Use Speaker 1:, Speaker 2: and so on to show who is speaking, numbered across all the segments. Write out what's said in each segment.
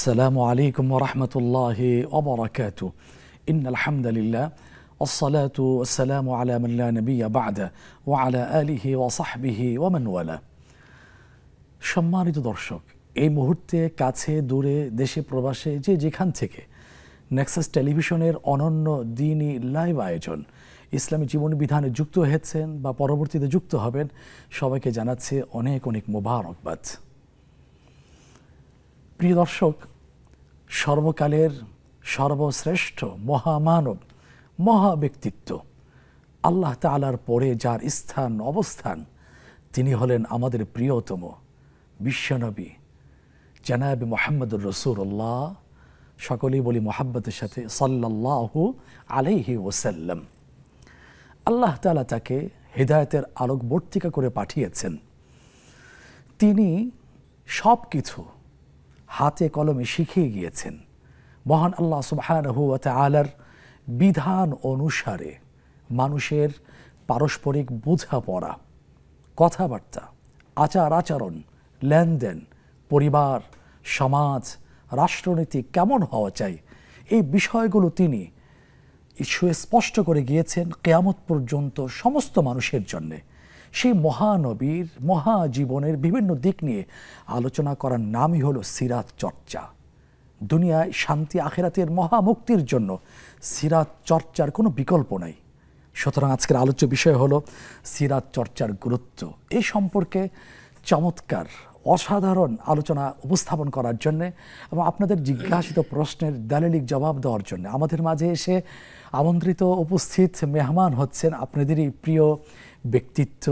Speaker 1: السلام عليكم ورحمة الله وبركاته. إن الحمد لله والصلاة والسلام على من لا نبي بعده وعلى آله وصحبه ومن والاه. সম্মানিত দর্শক, এই মুহূর্তে কাছে দূরে দেশে প্রবাসে যে যেখান থেকে নেক্সাস টেলিভিশনের অনন্য দ্বীনি লাইভ আয়োজন ইসলামী জীবন বিধানে যুক্ত হয়েছেন বা পরবর্তীতে যুক্ত হবেন, সবাইকে জানাচ্ছে অনেক অনেক মোবারকবাদ। প্রিয় দর্শক, সর্বকালের সর্বশ্রেষ্ঠ মহামানব, মহা ব্যক্তিত্ব, আল্লাহ তাআলার পরে যার স্থান অবস্থান, তিনি হলেন আমাদের প্রিয়তম বিশ্বনবী জনাবে মুহাম্মদুর রাসূলুল্লাহ। সকলেই বলি মুহাব্বতের সাথে সাল্লাল্লাহু আলাইহি ওয়াসাল্লাম। আল্লাহ তাআলা তাকে হিদায়াতের আলোকবর্তিকা করে পাঠিয়েছেন। তিনি সব কিছু হাতে কলমে শিখিয়ে গিয়েছেন। মহান আল্লাহ সুবহানাহু ওয়া তাআলার বিধান অনুসারে মানুষের পারস্পরিক বোঝাপড়া, কথাবার্তা, আচার আচরণ, লেনদেন, পরিবার, সমাজ, রাষ্ট্রনীতি কেমন হওয়া চাই, এই বিষয়গুলো তিনি সুস্পষ্ট করে গিয়েছেন কিয়ামত পর্যন্ত সমস্ত মানুষের জন্যে। সেই মহানবীর মহাজীবনের বিভিন্ন দিক নিয়ে আলোচনা করার নামই হলো সিরাত চর্চা। দুনিয়ায় শান্তি আখিরাতের মহামুক্তির জন্য সিরাত চর্চার কোনো বিকল্প নাই। সুতরাং আজকের আলোচ্য বিষয় হলো সিরাত চর্চার গুরুত্ব। এই সম্পর্কে চমৎকার অসাধারণ আলোচনা উপস্থাপন করার জন্যে এবং আপনাদের জিজ্ঞাসিত প্রশ্নের দালিলিক জবাব দেওয়ার জন্য আমাদের মাঝে এসে আমন্ত্রিত উপস্থিত মেহমান হচ্ছেন আপনাদেরই প্রিয় ব্যক্তিত্ব,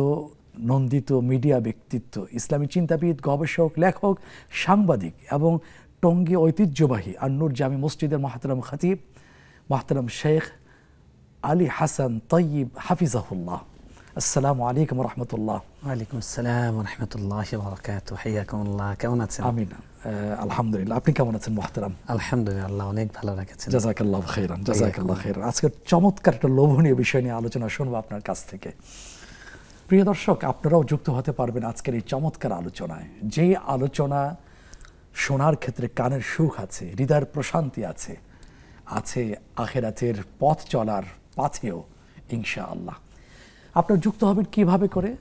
Speaker 1: নন্দিত মিডিয়া ব্যক্তিত্ব, ইসলামী চিন্তাবিদ, গবেষক, লেখক, সাংবাদিক এবং টঙ্গী ঐতিহ্যবাহী আন-নূর জামি মসজিদের মোহতারাম খতিব মোহতারাম শেখ আলী হাসান তয়্যিব হাফিজাহুল্লাহ। আসসালামু আলাইকুম ওয়া রাহমাতুল্লাহ।
Speaker 2: ওয়ালাইকুম আসসালাম ওয়া রাহমাতুল্লাহি ওয়া বারাকাতুহু। হাইয়াকুমুল্লাহ। কেমন আছেন?
Speaker 1: আমিন, আলহামদুলিল্লাহ। আপনি কেমন আছেন মোহতারাম?
Speaker 2: আলহামদুলিল্লাহ, অনেক ভালো রেখেছেন।
Speaker 1: জাযাকাল্লাহু খাইরান, জাযাকাল্লাহু খাইরান। আজকের চমৎকার একটা লোভনীয় বিষয় নিয়ে আলোচনা শুনবো আপনার কাছ থেকে। প্রিয় দর্শক, আপনারাও যুক্ত হতে পারবেন আজকের এই চমৎকার আলোচনায়। যে আলোচনা শোনার ক্ষেত্রে কানের সুখ আছে, হৃদয়ের প্রশান্তি আছে, আছে আখিরাতের পথ চলার পাথেও ইনশাআল্লাহ। আপনারা যুক্ত হবেন কিভাবে করে?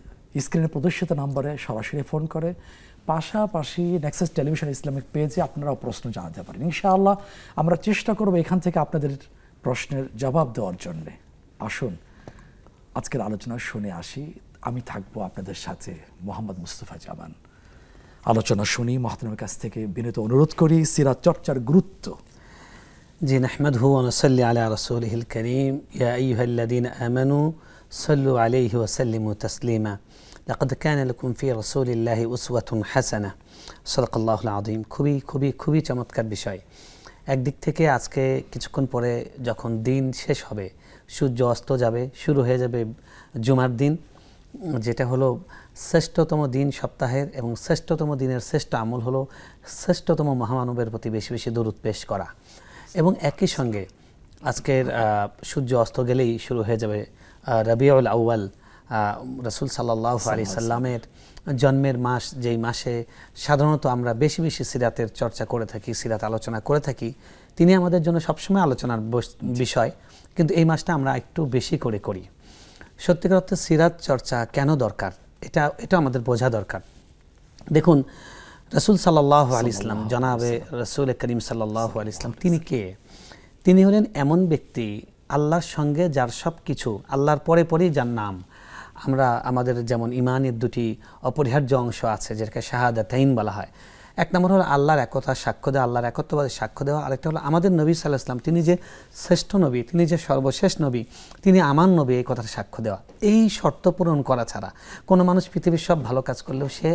Speaker 1: স্ক্রিনে প্রদর্শিত নম্বরে সরাসরি ফোন করে, পাশাপাশি নেক্সাস টেলিভিশন ইসলামিক পেজে আপনারাও প্রশ্ন জানাতে পারেন। ইনশাআল্লাহ আমরা চেষ্টা করব এখান থেকে আপনাদের প্রশ্নের জবাব দেওয়ার জন্যে। আসুন আজকের আলোচনা শুনে আসি। আমি থাকবো আপনাদের সাথে মোহাম্মদ মুস্তাফা জামান। আলোচনা শুনি, মহতারামের কাছ থেকে বিনীত অনুরোধ করি সিরাত চর্চার গুরুত্ব।
Speaker 2: জি, নাহমাদুহু ওয়া নুসাল্লি আলা রাসূলিহিল কারীম। ইয়া আইয়ুহাল্লাযীনা আমানু সাল্লু আলাইহি ওয়া সাল্লিমু তাসলিমা। লাকাদ কানা লাকুম ফি রাসূলিল্লাহি উসওয়াতুন হাসানাহ। সাদাকাল্লাহুল আযীম। খুবই খুবই খুবই চমৎকার বিষয়। একদিক থেকে আজকে কিছুক্ষণ পরে যখন দিন শেষ হবে, সূর্য অস্ত যাবে, শুরু হয়ে যাবে জুমার দিন, যেটা হলো শ্রেষ্ঠতম দিন সপ্তাহের, এবং শ্রেষ্ঠতম দিনের শ্রেষ্ঠ আমল হলো শ্রেষ্ঠতম মহামানবের প্রতি বেশি বেশি দরুদ পেশ করা। এবং একই সঙ্গে আজকের সূর্য অস্ত গেলেই শুরু হয়ে যাবে রবিউল আউয়াল, রাসূল সাল্লাল্লাহু আলাইহি সাল্লামের জন্মের মাস, যেই মাসে সাধারণত আমরা বেশি বেশি সিরাতের চর্চা করে থাকি, সিরাত আলোচনা করে থাকি। তিনি আমাদের জন্য সবসময় আলোচনার বিষয়, কিন্তু এই মাসটা আমরা একটু বেশি করে করি। সত্যিকার অর্থে সিরাত চর্চা কেন দরকার, এটা আমাদের বোঝা দরকার। দেখুন, রাসূল সাল্লাল্লাহু আলাইহি ইসলাম, জনাবে রাসূল করিম সাল্লাল্লাহু আলাইহি ইসলাম, তিনি কে? তিনি হলেন এমন ব্যক্তি আল্লাহর সঙ্গে যার সব কিছু, আল্লাহর পরে পরেই যার নাম। আমরা আমাদের যেমন ইমানের দুটি অপরিহার্য অংশ আছে, যেটাকে শাহাদাতাইন বলা হয়। এক নম্বর হলো আল্লাহর একতা সাক্ষ্য দেওয়া, আল্লাহর একত্ববাদে সাক্ষ্য দেওয়া। আরেকটা হলো আমাদের নবী সাল্লাল্লাহু আলাইহি ওয়াসাল্লাম, তিনি যে শ্রেষ্ঠ নবী, তিনি যে সর্বশেষ নবী, তিনি আমার নবী, এই কথাটা সাক্ষ্য দেওয়া। এই শর্ত পূরণ করা ছাড়া কোনো মানুষ পৃথিবীর সব ভালো কাজ করলেও সে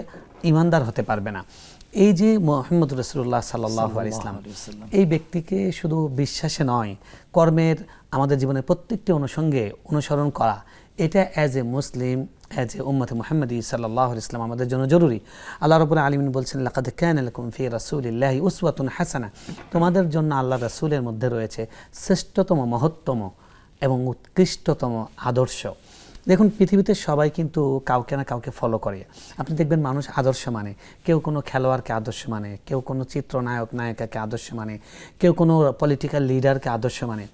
Speaker 2: ইমানদার হতে পারবে না। এই যে মুহাম্মদ রাসূলুল্লাহ সাল্লাল্লাহু আলাইহি ওয়াসাল্লাম, এই ব্যক্তিকে শুধু বিশ্বাসে নয়, কর্মের আমাদের জীবনের প্রত্যেকটি অনুষঙ্গে অনুসরণ করা, এটা as a Muslim, as a উম্মতে মুহাম্মাদি সাল্লাল্লাহু আলাইহি ওয়াসাল্লাম আমাদের জন্য জরুরি। আল্লাহ রাব্বুল আলামিন বলছেন, লাকাদ কানা লাকুম ফি রাসূলিল্লাহি উসওয়াতুন হাসানাহ। তোমাদের জন্য আল্লাহ রাসূলের মধ্যে রয়েছে শ্রেষ্ঠতম, মহত্তম এবং উৎকৃষ্টতম আদর্শ। দেখুন পৃথিবীতে সবাই কিন্তু কাউকে না কাউকে ফলো করে। আপনি দেখবেন মানুষ আদর্শ মানে, কেউ কোনো খেলোয়াড়কে আদর্শ মানে, কেউ কোনো চিত্রনায়ক নায়িকাকে আদর্শ মানে, কেউ কোনো পলিটিক্যাল লিডারকে আদর্শ মানে।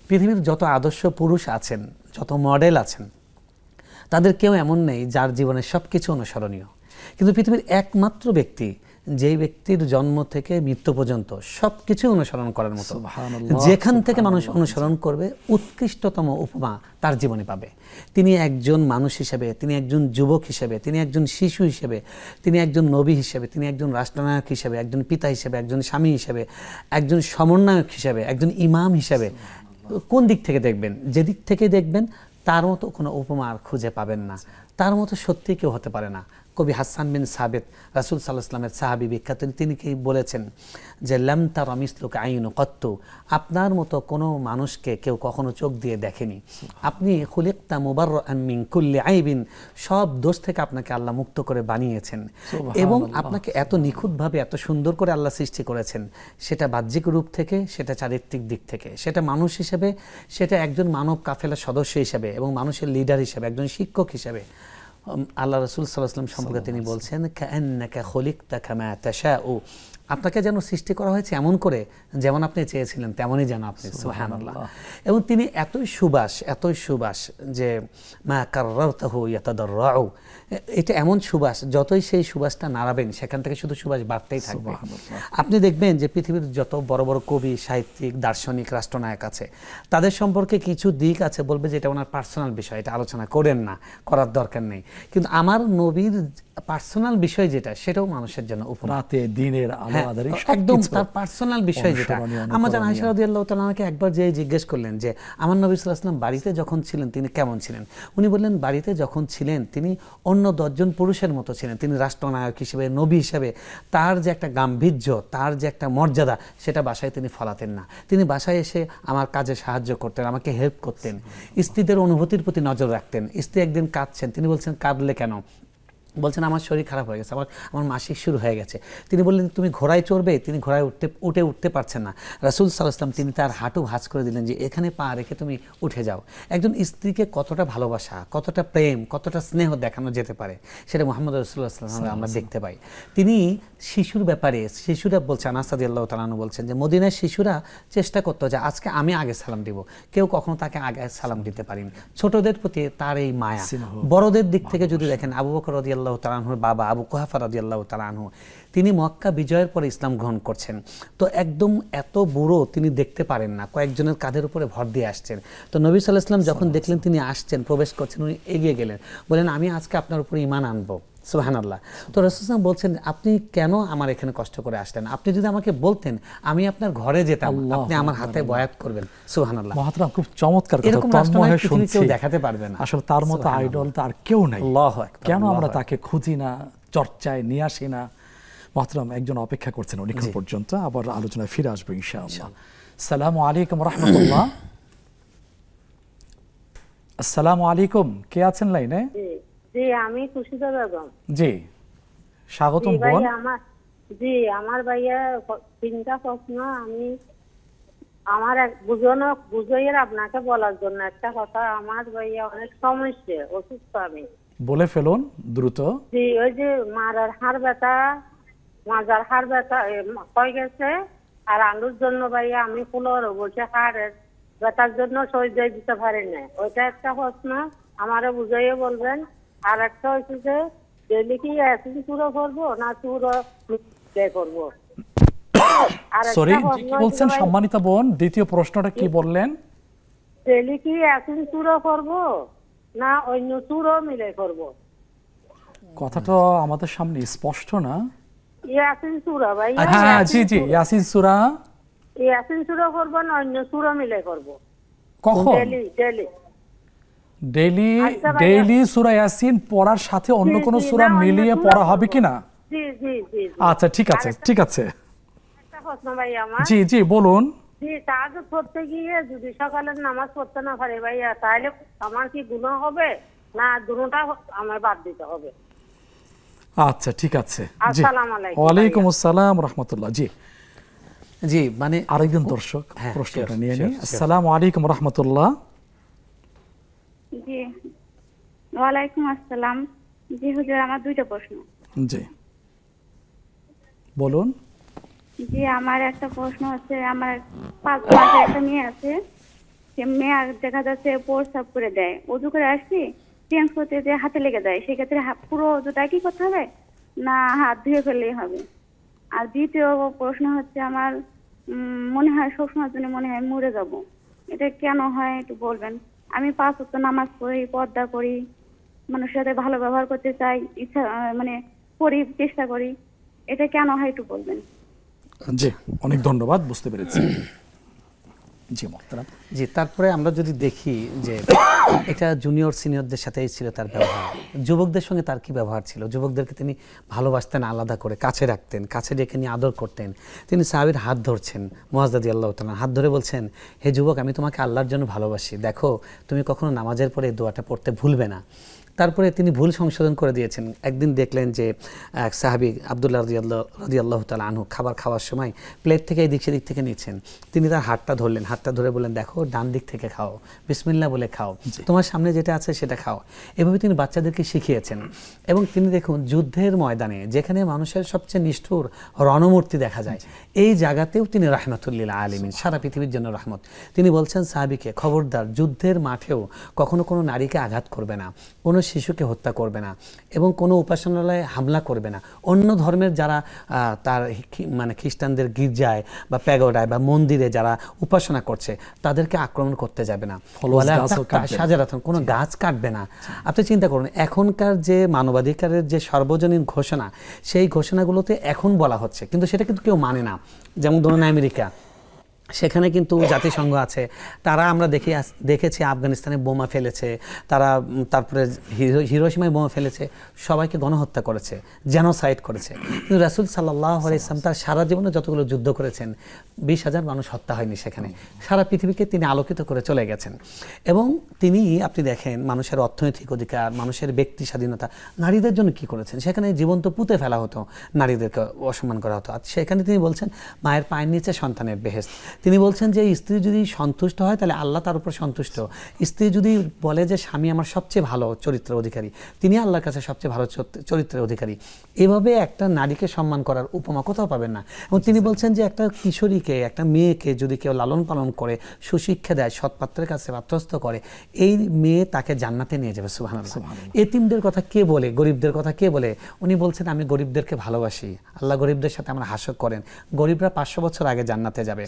Speaker 2: পৃথিবীর যত আদর্শ পুরুষ আছেন, যত মডেল আছেন, তাদের কেউ এমন নেই যার জীবনে সব কিছু অনুসরণীয়। কিন্তু পৃথিবীর একমাত্র ব্যক্তি, যেই ব্যক্তির জন্ম থেকে মৃত্যু পর্যন্ত সব কিছু অনুসরণ করার মতো, যেখান থেকে মানুষ অনুসরণ করবে উৎকৃষ্টতম উপমা তার জীবনে পাবে। তিনি একজন মানুষ হিসেবে, তিনি একজন যুবক হিসেবে, তিনি একজন শিশু হিসেবে, তিনি একজন নবী হিসেবে, তিনি একজন রাষ্ট্রনায়ক হিসেবে, একজন পিতা হিসেবে, একজন স্বামী হিসেবে, একজন সমন্বয়ক হিসেবে, একজন ইমাম হিসেবে। কোন দিক থেকে দেখবেন, যেদিক থেকে দেখবেন তার মতো কোনো উপমা আর খুঁজে পাবেন না। তার মতো সত্যি কেউ হতে পারে না। কবি হাসান বিন সাবিত, রাসূল সাল্লাল্লাহু আলাইহি ওয়াসাল্লামের সাহাবী বিখ্যাত, তিনি কি বলেছেন যে লাম তারা মিসলুকা আইনু কত্তু, আপনার মতো কোনো মানুষকে কেউ কখনো চোখ দিয়ে দেখেনি। আপনি খুলিকতা মুবাররাআন মিন কুল্লি আইবিন, সব দোষ থেকে আপনাকে আল্লাহ মুক্ত করে বানিয়েছেন এবং আপনাকে এত নিখুঁতভাবে এত সুন্দর করে আল্লাহ সৃষ্টি করেছেন, সেটা বাহ্যিক রূপ থেকে, সেটা চারিত্রিক দিক থেকে, সেটা মানুষ হিসেবে, সেটা একজন মানব কাফেলার সদস্য হিসেবে এবং মানুষের লিডার হিসেবে, একজন শিক্ষক হিসেবে। আল্লাহ রাসূল সাল্লাল্লাহু আলাইহি ওয়াসাল্লাম সম্পর্কে তিনি বলছেন কাআন্নাকা খুলিকতা কামা তাশাউ, আপনাকে যেন সৃষ্টি করা হয়েছে এমন করে যেমন আপনি চেয়েছিলেন তেমনই যেন আপনি। সুবহানাল্লাহ। এবং তিনি এতই সুবাস যে মা কাররাতাহু ইয়াতাদাররাউ, এটা এমন সুবাস, যতই সেই সুবাসটা নাড়াবেন সেখান থেকে শুধু সুবাস বাড়তেই থাকবে। আপনি দেখবেন যে পৃথিবীর যত বড় বড় কবি, সাহিত্যিক, দার্শনিক, রাষ্ট্রনায়ক আছে, তাদের সম্পর্কে কিছু দিক আছে বলবে যে এটা ওনার পার্সোনাল বিষয়, এটা আলোচনা করেন না, করার দরকার নেই। কিন্তু আমার নবীর পার্সোনাল বিষয় যেটা, সেটাও মানুষের জন্য উপমা।
Speaker 1: রাতে দিনের আলো আঁধারি
Speaker 2: একদম তার পার্সোনাল বিষয় যেটা। আমাদের আয়েশা রাদিয়াল্লাহু তাআলা আমাকে একবার যে জিজ্ঞেস করলেন যে আমার নবী সাল্লাল্লাহু আলাইহি ওয়াসাল্লাম বাড়িতে যখন ছিলেন তিনি কেমন ছিলেন। উনি বললেন বাড়িতে যখন ছিলেন তিনি অন্য 10 জন পুরুষের মতো ছিলেন। তিনি রাষ্ট্রনায়ক হিসেবে, নবী হিসেবে তার যে একটা গাম্ভীর্য, তার যে একটা মর্যাদা, সেটা বাসায় তিনি ফলাতেন না। তিনি বাসায় এসে আমার কাজে সাহায্য করতেন, আমাকে হেল্প করতেন, স্ত্রীদের অনুভূতির প্রতি নজর রাখতেন। স্ত্রী একদিন কাঁদছেন, তিনি বলছেন কাঁদলে কেন? বলছেন আমার শরীর খারাপ হয়ে গেছে, আমার মাসিক শুরু হয়ে গেছে। তিনি বললেন তুমি ঘোড়ায় চড়বে, তিনি ঘোড়ায় উঠতে পারছেন না। রাসূল সাল্লাল্লাহু আলাইহি ওয়াসাল্লাম তিনি তার হাঁটু ভাঁজ করে দিলেন যে এখানে পা রেখে তুমি উঠে যাও। একজন স্ত্রীকে কতটা ভালোবাসা, কতটা প্রেম, কতটা স্নেহ দেখানো যেতে পারে সেটা মুহাম্মদ রাসূলুল্লাহ সাল্লাল্লাহু আলাইহি ওয়াসাল্লাম আমরা দেখতে পাই। তিনি শিশুর ব্যাপারে, শিশুরা বলছেন, আনাস রাদিয়াল্লাহু তাআলা আনহু বলছেন যে মদিনার শিশুরা চেষ্টা করতো যে আজকে আমি আগে সালাম দিব, কেউ কখনো তাকে আগে সালাম দিতে পারেনি। ছোটদের প্রতি তার এই মায়া। বড়দের দিক থেকে যদি দেখেন, আবু বকর রাদিয়াল্লাহু তাআলা আনহুর বাবা আবু কুহাফা রাদিয়াল্লাহু তাআলা আনহু, তিনি মক্কা বিজয়ের পরে ইসলাম গ্রহণ করছেন। তো একদম এত বুড়ো তিনি দেখতে পারেন না, কয়েকজনের কাঁধের উপরে ভর দিয়ে আসছেন। তো নবী সাল্লাল্লাহু আলাইহি ওয়াসাল্লাম যখন দেখলেন তিনি আসছেন, প্রবেশ করছেন, উনি এগিয়ে গেলেন, বলেন আমি আজকে আপনার উপর ঈমান আনবো। সুবহানাল্লাহ। তো রাসূল সাল্লাল্লাহু আলাইহি ওয়াসাল্লাম বলছেন আপনি কেন আমার এখানে কষ্ট করে আসলেন? আপনি যদি আমাকে বলতেন আমি আপনার ঘরে যেতাম, আপনি আমার হাতে বয়াত করবেন। সুবহানাল্লাহ।
Speaker 1: মহতরম, খুব চমৎকার কথা,
Speaker 2: এরকম
Speaker 1: তন্ময় শুনছি।
Speaker 2: কেউ দেখাতে পারবে না।
Speaker 1: আসলে তার মতো আইডল তার কেউ নাই।
Speaker 2: আল্লাহু আকবার।
Speaker 1: কেন আমরা তাকে খুঁজি না, চর্চায় নিয়ে আসি না? মহতরম, একজন অপেক্ষা করছেন অনেকক্ষণ পর্যন্ত, আবার আলোচনায় ফিরে আসবো ইনশাআল্লাহ। আসসালামু আলাইকুম রাহমাতুল্লাহ। আসসালামু আলাইকুম, কে আছেন লাইনে?
Speaker 3: জি, আমি খুশিদা বেগম।
Speaker 1: জি, স্বাগতম বোন।
Speaker 3: আমার ভাইয়া 3টা প্রশ্ন আমি আমার বুঝাইয়ের আপনাকে বলার জন্য একটা কথা। আমার ভাইয়া অনেক সমস্যা, অসুস্থ। আমি
Speaker 1: বলে ফেলুন দ্রুত।
Speaker 3: জি, ওই যে মাজার হাড় ব্যথা হয়ে গেছে, আর আলুর জন্য ভাইয়া আমি ফুলোর বসে হাড়ের ব্যথার জন্য সহ্য দিতে পারি না। ওইটা একটা প্রশ্ন, আমারে বুঝাইয়ে বলবেন। আর একটা হচ্ছে যে ডেলি কি ইয়াসিন সূরা পড়বো না সূরা করবো?
Speaker 1: সরি, কি বলছেন সম্মানিতা বোন? দ্বিতীয় প্রশ্নটা কি বললেন?
Speaker 3: ডেলি কি ইয়াসিন সূরা পড়বো না অন্য সূরা মিলে করবো?
Speaker 1: কথাটা আমাদের সামনে স্পষ্ট না।
Speaker 3: ইয়াসিন সূরা ভাই।
Speaker 1: হ্যাঁ, জি জি, ইয়াসিন সূরা।
Speaker 3: ইয়াসিন সূরা করবো না অন্য সূরা মিলে করবো?
Speaker 1: কখন? ডেইলি সূরা ইয়াসিন পড়ার সাথে অন্য কোন সূরা মিলিয়ে পড়া হবে কিনা?
Speaker 3: জি জি জি।
Speaker 1: আচ্ছা, ঠিক আছে ঠিক আছে।
Speaker 3: একটা প্রশ্ন ভাই আমার।
Speaker 1: জি জি, বলুন।
Speaker 3: জি, তাহাজ্জুদ পড়তে গিয়ে যদি সকালের নামাজ পড়তে না পারি ভাইয়া, তাহলে আমার কি গুনাহ হবে না দুটোটা আমার বাদ দিতে হবে?
Speaker 1: আচ্ছা, ঠিক আছে। জি,
Speaker 3: আসসালামু আলাইকুম।
Speaker 1: ওয়ালাইকুম আসসালাম রাহমাতুল্লাহ। জি
Speaker 2: জি, মানে
Speaker 1: আরেকজন দর্শক প্রশ্নটা নিয়ে নিই। আসসালামু আলাইকুম রাহমাতুল্লাহ।
Speaker 4: জি, ওয়ালাইকুম আসসালাম। জি হুজুর, আমার দুইটা প্রশ্ন।
Speaker 1: জি বলুন।
Speaker 4: জি, আমার একটা প্রশ্ন হচ্ছে, আমার 5 মাসের একটা মেয়ে আছে। সে মেয়ে দেখা যাচ্ছে প্রস্রাব করে দেয়, অজু করে আসছি চেঞ্জ করতে যে হাতে লেগে যায়, সেক্ষেত্রে পুরো অজুটা কি করতে হবে না হাত ধুয়ে ফেললেই হবে? আর দ্বিতীয় প্রশ্ন হচ্ছে, আমার মনে হয় সবসময়ের জন্য মনে হয় মরে যাব। এটা কেন হয় একটু বলবেন? আমি 5 ওয়াক্ত নামাজ পড়ি, পর্দা করি, মানুষের সাথে ভালো ব্যবহার করতে চাই, ইচ্ছা মানে করি, চেষ্টা করি। এটা কেন হয় একটু বলবেন?
Speaker 1: জি, অনেক ধন্যবাদ, বুঝতে পেরেছি। জি মোহতারাম।
Speaker 2: জি, তারপরে আমরা যদি দেখি যে এটা জুনিয়র সিনিয়রদের সাথেই ছিল তার ব্যবহার, যুবকদের সঙ্গে তার কি ব্যবহার ছিল? যুবকদেরকে তিনি ভালোবাসতেন, আলাদা করে কাছে রাখতেন, কাছে ডেকে নিয়ে আদর করতেন। তিনি সাহাবীর হাত ধরছেন, মুআজ রাদিয়াল্লাহু তাআলা হাত ধরে বলছেন, হে যুবক, আমি তোমাকে আল্লাহর জন্য ভালোবাসি, দেখো তুমি কখনো নামাজের পরে এই দোয়াটা পড়তে ভুলবে না। তারপরে তিনি ভুল সংশোধন করে দিয়েছেন। একদিন দেখলেন যে এক সাহাবী আব্দুল্লাহ রাদিয়াল্লাহু তাআলা আনহু খাবার খাওয়ার সময় প্লেট থেকে এই দিক সেদিক থেকে নিচ্ছেন। তিনি তার হাতটা ধরলেন, হাতটা ধরে বললেন, দেখো ডান দিক থেকে খাও, বিসমিল্লাহ বলে খাও, তোমার সামনে যেটা আছে সেটা খাও। এভাবে তিনি বাচ্চাদেরকে শিখিয়েছেন। এবং তিনি দেখুন, যুদ্ধের ময়দানে যেখানে মানুষের সবচেয়ে নিষ্ঠুর রণমূর্তি দেখা যায়, এই জায়গাতেও তিনি রাহমাতুল লিল আলামিন, সারা পৃথিবীর জন্য রহমত। তিনি বলছেন সাহাবীকে, খবরদার, যুদ্ধের মাঠেও কখনো কোনো নারীকে আঘাত করবে না, কোনো শিশুকে হত্যা করবে না, এবং কোনো উপাসনালয়ে হামলা করবে না। অন্য ধর্মের যারা তার মানে খ্রিস্টানদের গির্জায় বা প্যাগোডায় বা মন্দিরে যারা উপাসনা করছে তাদেরকে আক্রমণ করতে যাবে না, সাজারাতন কোনো গাছ কাটবে না। আপনি চিন্তা করুন, এখনকার যে মানবাধিকারের যে সর্বজনীন ঘোষণা, সেই ঘোষণাগুলোতে এখন বলা হচ্ছে, কিন্তু সেটা কিন্তু কেউ মানে না। যেমন ধরুন আমেরিকা, সেখানে কিন্তু জাতিসংঘ আছে, তারা আমরা দেখেছি আফগানিস্তানে বোমা ফেলেছে, তারা তারপরে হিরোশিমায় বোমা ফেলেছে, সবাইকে গণহত্যা করেছে, জেনোসাইড করেছে। কিন্তু রাসূল সাল্লাল্লাহু আলাইহি ওয়াসাল্লাম তার সারা জীবনে যতগুলো যুদ্ধ করেছেন, 20,000 মানুষ হত্যা হয়নি সেখানে। সারা পৃথিবীকে তিনি আলোকিত করে চলে গেছেন। এবং তিনি, আপনি দেখেন, মানুষের অর্থনৈতিক অধিকার, মানুষের ব্যক্তি স্বাধীনতা, নারীদের জন্য কি করেছেন? সেখানে জীবন্ত পুঁতে ফেলা হতো, নারীদেরকে অসম্মান করা হতো। আর সেখানে তিনি বলছেন, মায়ের পায়ের নিচে সন্তানের বেহেশত। তিনি বলছেন যে স্ত্রী যদি সন্তুষ্ট হয় তাহলে আল্লাহ তার উপর সন্তুষ্ট। স্ত্রী যদি বলে যে স্বামী আমার সবচেয়ে ভালো চরিত্রের অধিকারী, তিনি আল্লাহর কাছে সবচেয়ে ভালো চরিত্রের অধিকারী। এভাবে একটা নারীকে সম্মান করার উপমা কোথাও পাবেন না। এবং তিনি বলছেন যে একটা কিশোরীকে, একটা মেয়েকে যদি কেউ লালন পালন করে, সুশিক্ষা দেয়, সৎপাত্রের কাছে পাত্রস্থ করে, এই মেয়ে তাকে জান্নাতে নিয়ে যাবে। সুবহানাল্লাহ। এতিমদের কথা কে বলে, গরিবদের কথা কে বলে? উনি বলছেন, আমি গরিবদেরকে ভালোবাসি, আল্লাহ গরিবদের সাথে আমরা হাসর করেন, গরিবরা 500 বছর আগে জান্নাতে যাবে।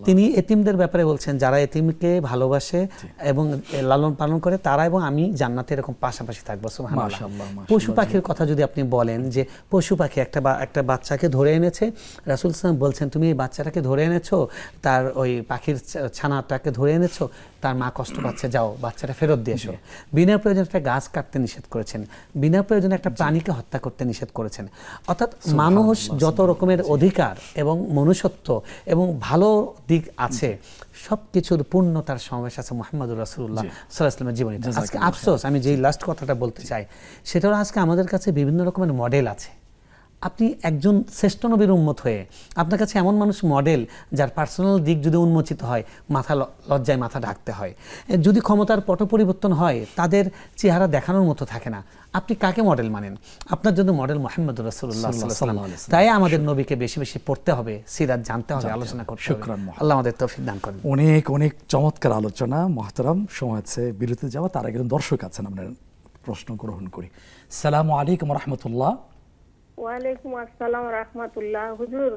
Speaker 2: তিনি এতিমদের ব্যাপারে বলছেন, যারা এতিমকে ভালোবাসে এবং লালন পালন করে, তারা এবং আমি জান্নাতে এরকম পাশাপাশি থাকবো। সুবহানাল্লাহ। পশু পাখির কথা যদি আপনি বলেন, যে পশু পাখি একটা বাচ্চাকে ধরে এনেছে, রাসূল সাল্লাল্লাহু আলাইহি ওয়াসাল্লাম বলছেন, তুমি এই বাচ্চাটাকে ধরে এনেছো, তার ওই পাখির ছানাটাকে ধরে এনেছো, তার মা কষ্ট পাচ্ছে, যাও বাচ্চাটা ফেরত দিয়ে এসো। বিনা প্রয়োজনে একটা গাছ কাটতে নিষেধ করেছেন, বিনা প্রয়োজনে একটা প্রাণীকে হত্যা করতে নিষেধ করেছেন। অর্থাৎ মানুষ যত রকমের অধিকার এবং মনুষ্যত্ব এবং ভালো দিক আছে, সব কিছুর পূর্ণতার সমাবেশ আছে মুহাম্মদুর রাসূলুল্লাহ সাল্লাল্লাহু আলাইহি ওয়াসাল্লামের জীবনে। আজকে আফসোস, আমি যেই লাস্ট কথাটা বলতে চাই, সেটা হলো আজকে আমাদের কাছে বিভিন্ন রকমের মডেল আছে। আপনি একজন শ্রেষ্ঠ নবীর উম্মত হয়ে আপনার কাছে এমন মানুষ মডেল, যার পার্সোনাল দিক যদি উন্মোচিত হয়, লজ্জায় মাথা ঢাকতে হয়। যদি ক্ষমতার পট পরিবর্তন হয়, তাদের চেহারা দেখানোর মতো থাকে না। আপনি কাকে মডেল মানেন? আপনার জন্য মডেল মুহাম্মদুর রাসূলুল্লাহ সাল্লাল্লাহু আলাইহি ওয়াসাল্লাম। তাই আমাদের নবীকে বেশি বেশি পড়তে হবে, সিরাত জানতে হবে, আলোচনা করতে হবে। আল্লাহ আমাদের তৌফিক দান করেন।
Speaker 1: অনেক অনেক চমৎকার আলোচনা মোহতারাম। সময় আছে বিরতি যাওয়া, তার আগে দর্শক আছেন, আমরা প্রশ্ন গ্রহণ করি। আসসালামু আলাইকুম ওয়া রাহমাতুল্লাহ।
Speaker 3: ওয়ালাইকুম আসসালাম রাহমাতুল্লাহ। হুজুর,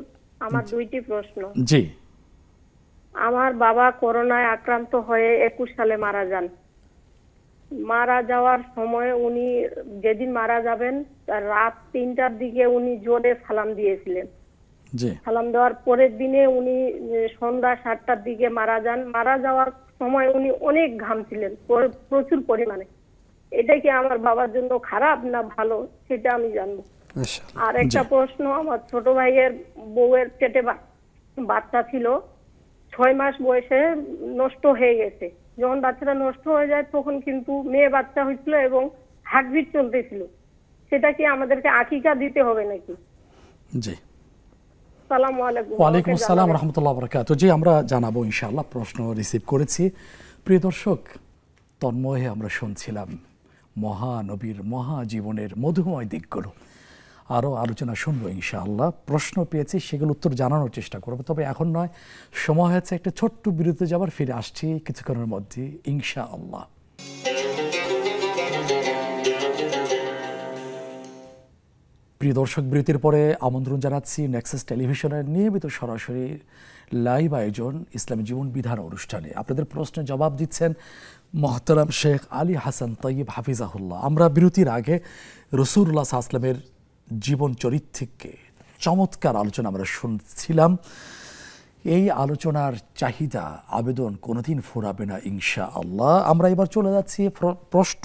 Speaker 3: আমার দুইটি প্রশ্ন।
Speaker 1: জি।
Speaker 3: আমার বাবা করোনায় আক্রান্ত হয়ে 21 সালে মারা যান। মারা যাওয়ার সময় উনি যেদিন মারা যাবেন তার রাত 3টার দিকে উনি জোরে সালাম দিয়েছিলেন।
Speaker 1: জি।
Speaker 3: সালাম দেওয়ার পরের দিনে উনি সন্ধ্যা 7টার দিকে মারা যান। মারা যাওয়ার সময় উনি অনেক ঘামছিলেন, প্রচুর পরিমাণে। এটা কি আমার বাবার জন্য খারাপ না ভালো, সেটা আমি জানবো। আর একটা প্রশ্ন, আমার ছোট ভাইয়ের বউয়ের পেটে বাচ্চা ছিল, 6 মাস বয়সে নষ্ট হয়ে গেছে। যখন বাচ্চাটা নষ্ট হয়ে যায়, তখন কিন্তু মেয়ে বাচ্চা হয়েছিল এবং হার্টবিট চলতেছিল। সেটা কি আমাদেরকে আকিকা দিতে হবে নাকি?
Speaker 1: জি।
Speaker 3: আসসালামু আলাইকুম।
Speaker 1: ওয়ালাইকুম আসসালাম ওয়া রাহমাতুল্লাহি ওয়া বারাকাতুহু। জি, আমরা জানাবো ইনশাআল্লাহ। প্রশ্ন রিসিভ করেছি। প্রিয় দর্শক, তন্ময়ে আমরা শুনছিলাম মহানবীর মহাজীবনের মধুময় দিকগুলো আরও আলোচনা শুনবো ইনশাআল্লাহ। প্রশ্ন পেয়েছি, সেগুলো উত্তর জানানোর চেষ্টা করবো, তবে এখন নয়, সময় হয়েছে একটা ছোট্ট বিরতি যাবার। ফিরে আসছি কিছুক্ষণের মধ্যে ইনশাআল্লাহ। প্রিয় দর্শক, বিরতির পরে আমন্ত্রণ জানাচ্ছি নেক্সাস টেলিভিশনের নিয়মিত সরাসরি লাইভ আয়োজন ইসলামী জীবন বিধান অনুষ্ঠানে। আপনাদের প্রশ্নের জবাব দিচ্ছেন মহতারাম শেখ আলী হাসান তৈয়ব হাফিজাহুল্লাহ। আমরা বিরতির আগে রাসূলুল্লাহ সাল্লাল্লাহু আলাইহি ওয়াসাল্লামের জীবন চরিত্রকে চমৎকার আলোচনা আমরা শুনছিলাম। এই আলোচনার চাহিদা, আবেদন কোনোদিন ফুরাবে না ইনশাআল্লাহ। আমরা এবার চলে যাচ্ছি প্রশ্ন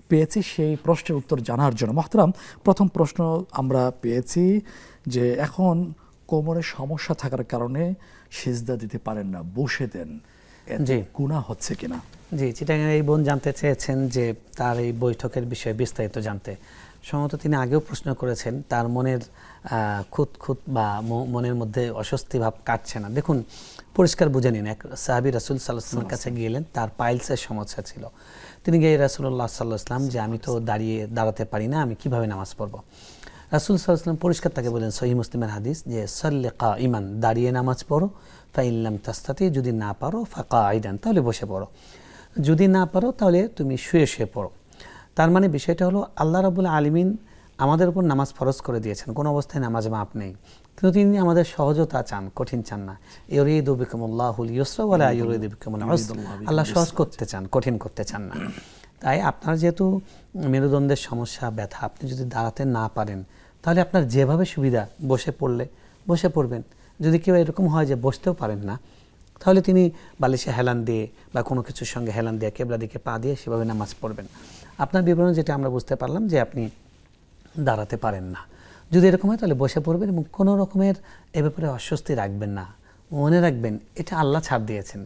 Speaker 1: পেয়েছি, সেই প্রশ্নের উত্তর জানার জন্য। মহতারাম, প্রথম প্রশ্ন আমরা পেয়েছি যে এখন কোমরে সমস্যা থাকার কারণে সিজদা দিতে পারেন না, বসে দেন,
Speaker 2: জি
Speaker 1: গুনাহ হচ্ছে কিনা?
Speaker 2: জি, চিটাগাংয়ের এই বোন জানতে চেয়েছেন যে তার এই বৈঠকের বিষয়ে বিস্তারিত জানতে। সম্ভবত তিনি আগেও প্রশ্ন করেছেন, তার মনের খুঁত বা মনের মধ্যে অস্বস্তি ভাব কাটছে না। দেখুন, পরিষ্কার বুঝে নিন, এক সাহাবী রাসূল সাল্লাল্লাহু আলাইহি ওয়াসাল্লামের কাছে গেলেন, তার পাইলসের সমস্যা ছিল। তিনি গিয়ে রাসূলুল্লাহ সাল্লাল্লাহু আলাইহি ওয়াসাল্লাম যে আমি তো দাঁড়াতে পারি না, আমি কিভাবে নামাজ পড়ব? রাসূল সাল্লাল্লাহু আলাইহি ওয়াসাল্লাম পরিষ্কার তাকে বলেন, সহিহ মুসলিমের হাদিস, যে সাল্লি কাঈমান, দাঁড়িয়ে নামাজ পড়ো, ফাইন লাম তাস্তাতি, যদি না পারো ফাকাঈদান, তাহলে বসে পড়ো, যদি না পারো তাহলে তুমি শুয়ে শুয়ে পড়ো। তার মানে বিষয়টা হলো, আল্লাহ রাব্বুল আলামিন আমাদের উপর নামাজ ফরজ করে দিয়েছেন, কোনো অবস্থায় নামাজ মাপ নেই, কিন্তু তিনি আমাদের সহজতা চান, কঠিন চান না। ইউরিদু বিকুমুল্লাহুল ইউসরা ওয়া লা ইউরিদু বিকুমুল উসরা, আল্লাহ সহজ করতে চান, কঠিন করতে চান না। তাই আপনার যেহেতু মেরুদণ্ডের সমস্যা, ব্যথা, আপনি যদি দাঁড়াতে না পারেন, তাহলে আপনার যেভাবে সুবিধা বসে পড়বেন। যদি কেউ এরকম হয় যে বসতেও পারেন না, তাহলে তিনি বালিশে হেলান দিয়ে বা কোনো কিছুর সঙ্গে হেলান দিয়ে কেবলা দিকে পা দিয়ে সেভাবে নামাজ পড়বেন। আপনার বিবরণ যেটা আমরা বুঝতে পারলাম যে আপনি দাঁড়াতে পারেন না, যদি এরকম হয় তাহলে বসে পড়বেন এবং কোনো রকমের এ ব্যাপারে অস্বস্তি রাখবেন না। মনে রাখবেন, এটা আল্লাহ ছাড় দিয়েছেন,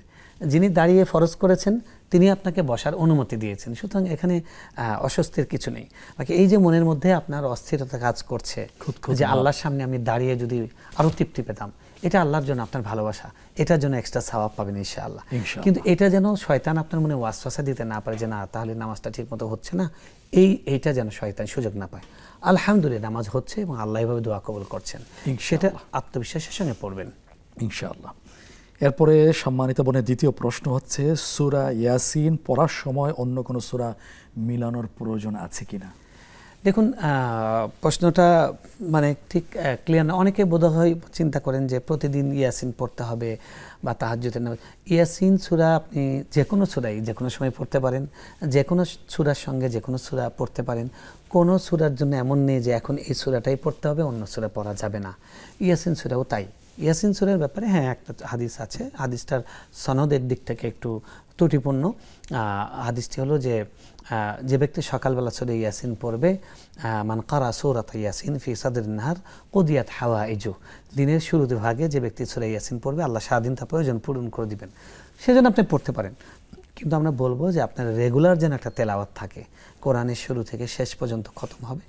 Speaker 2: যিনি দাঁড়িয়ে ফরজ করেছেন তিনি আপনাকে বসার অনুমতি দিয়েছেন, সুতরাং এখানে অস্বস্তির কিছু নেই। বাকি এই যে মনের মধ্যে আপনার অস্থিরতা কাজ করছে যে আল্লাহর সামনে আমি দাঁড়িয়ে যদি আরও তৃপ্তি পেতাম, এটা আল্লাহর জন্য আপনার ভালোবাসা, এটার জন্য এক্সট্রা সওয়াব পাবেন ইনশাআল্লাহ। কিন্তু এটা যেন শয়তান আপনার মনে ওয়াসওয়াসা দিতে না পারে যে না, তাহলে নামাজটা ঠিকমতো হচ্ছে না, এইটা যেন শয়তান সুযোগ না পায়। আলহামদুলিল্লাহ, নামাজ হচ্ছে এবং আল্লাহ এভাবে দোয়া কবুল করছেন, সেটা আত্মবিশ্বাসের সঙ্গে পড়বেন
Speaker 1: ইনশাআল্লাহ। এরপরে সম্মানিত বোনের দ্বিতীয় প্রশ্ন হচ্ছে, সূরা ইয়াসিন পড়ার সময় অন্য কোনো সূরা মিলানোর প্রয়োজন আছে কিনা?
Speaker 2: দেখুন, প্রশ্নটা মানে ঠিক ক্লিয়ার না। অনেকে বোধহয় চিন্তা করেন যে প্রতিদিন ইয়াসিন পড়তে হবে বা তাহাজ্জুদের নামাজ। ইয়াসিন সূরা আপনি যে কোনো সূরাই যে কোনো সময় পড়তে পারেন, যে কোনো সূরার সঙ্গে যে কোনো সূরা পড়তে পারেন। কোনো সূরার জন্য এমন নেই যে এখন এই সূরাটাই পড়তে হবে, অন্য সূরা পড়া যাবে না। ইয়াসিন সূরাও তাই। ইয়াসিন সূরার ব্যাপারে হ্যাঁ একটা হাদিস আছে, হাদিসটার সনদের দিক থেকে একটু ত্রুটিপূর্ণ। হাদিসটি হলো যে ব্যক্তি সকালবেলা সূরা ইয়াসিন পড়বে, মান কারা সূরাত ইয়াসিন ফি সাদরিন নাহার কুদিয়াত হাওয়াইজু, দিনের শুরুতে ভাগে যে ব্যক্তি সূরা ইয়াসিন পড়বে আল্লাহ সারাদিন তার প্রয়োজন পূরণ করে দিবেন। সেজন্য আপনি পড়তে পারেন, কিন্তু আমরা বলবো যে আপনার রেগুলার যেন একটা তেলাওয়াত থাকে, কোরআনের শুরু থেকে শেষ পর্যন্ত খতম হবে,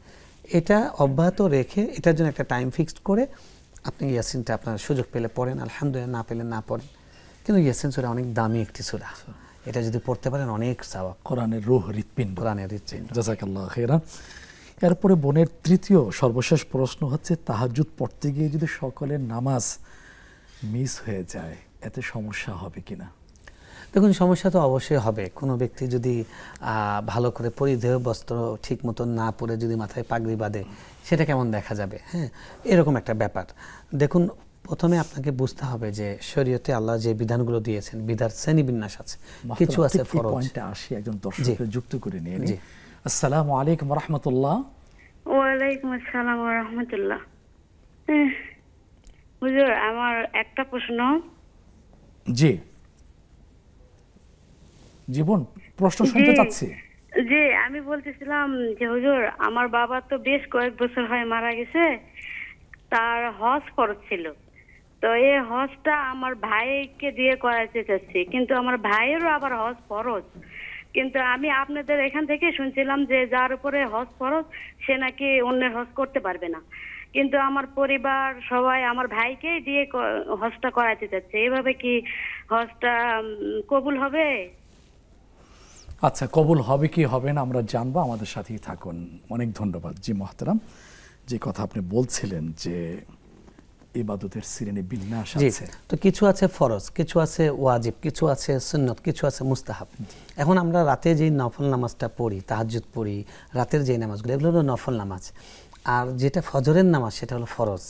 Speaker 2: এটা অব্যাহত রেখে এটার জন্য একটা টাইম ফিক্সড করে আপনি ইয়াসিনটা আপনার সুযোগ পেলে পড়েন, আলহামদুলিল্লাহ, না পেলে না পড়েন। কিন্তু ইয়াসিন সূরা অনেক দামি একটি সূরা, এটা যদি পড়তে পারেন অনেক সওয়াব,
Speaker 1: কোরআনের রূহ, হৃৎপিণ্ড।
Speaker 2: কোরআনের হৃৎপিণ্ড।
Speaker 1: জাযাকাল্লাহু খাইরান। এরপরে বোনের তৃতীয় সর্বশেষ প্রশ্ন হচ্ছে, তাহাজ্জুদ পড়তে গিয়ে যদি সকলের নামাজ মিস হয়ে যায়, এতে সমস্যা হবে কিনা?
Speaker 2: দেখুন, সমস্যা তো অবশ্যই হবে। কোনো ব্যক্তি যদি ভালো করে পরিধেয় বস্ত্র ঠিক মতো না পরে যদি মাথায় পাগড়ি বাঁধে, সেটা কেমন দেখা যাবে? হ্যাঁ, এরকম একটা ব্যাপার। দেখুন, প্রথমে আপনাকে বুঝতে হবে যে শরীয়তে আল্লাহ যে বিধানগুলো দিয়েছেন, বিধার শ্রেণীবিন্যাস আছে, কিছু আছে ফরজ।
Speaker 1: পয়েন্টে আসি, একজন দর্শককে যুক্ত করে নিয়ে নি। আসসালামু আলাইকুম ওয়া রাহমাতুল্লাহ।
Speaker 4: ওয়া আলাইকুম আসসালাম ওয়া রাহমাতুল্লাহ। হুজুর, আমার একটা প্রশ্ন।
Speaker 1: জি জীবন, প্রশ্ন শুনতে চাচ্ছি।
Speaker 4: জি, আমি বলতেছিলাম যে হুজুর, আমার বাবা তো বেশ কয়েক বছর হয় মারা গেছে, তার হজ ফরজ ছিল, তো এই হজটা আমার ভাইকে দিয়ে করাইতে চাচ্ছি, কিন্তু আমার ভাইয়েরও আবার হজ ফরজ। কিন্তু আমি আপনাদের এখান থেকে শুনছিলাম যে যার উপরে হজ ফরজ সে নাকি অন্যের হজ করতে পারবে না, কিন্তু আমার পরিবার সবাই আমার ভাইকেই দিয়ে হজটা করাইতে চাচ্ছে, এভাবে কি হজটা কবুল হবে?
Speaker 1: আচ্ছা, কবুল হবে কি হবে না আমরা জানবো, আমাদের সাথেই থাকুন। অনেক ধন্যবাদ। জি মোহতারাম, যে কথা আপনি বলছিলেন যে ইবাদতের শ্রেণী বিন্যাস আছে,
Speaker 2: তো কিছু আছে ফরজ, কিছু আছে ওয়াজিব, কিছু আছে সুন্নত, কিছু আছে মুস্তাহাব। এখন আমরা রাতে যেই নফল নামাজটা পড়ি, তাহাজ্জুদ পড়ি, রাতের যেই নামাজগুলো, এগুলো হলো নফল নামাজ। আর যেটা ফজরের নামাজ সেটা হলো ফরজ।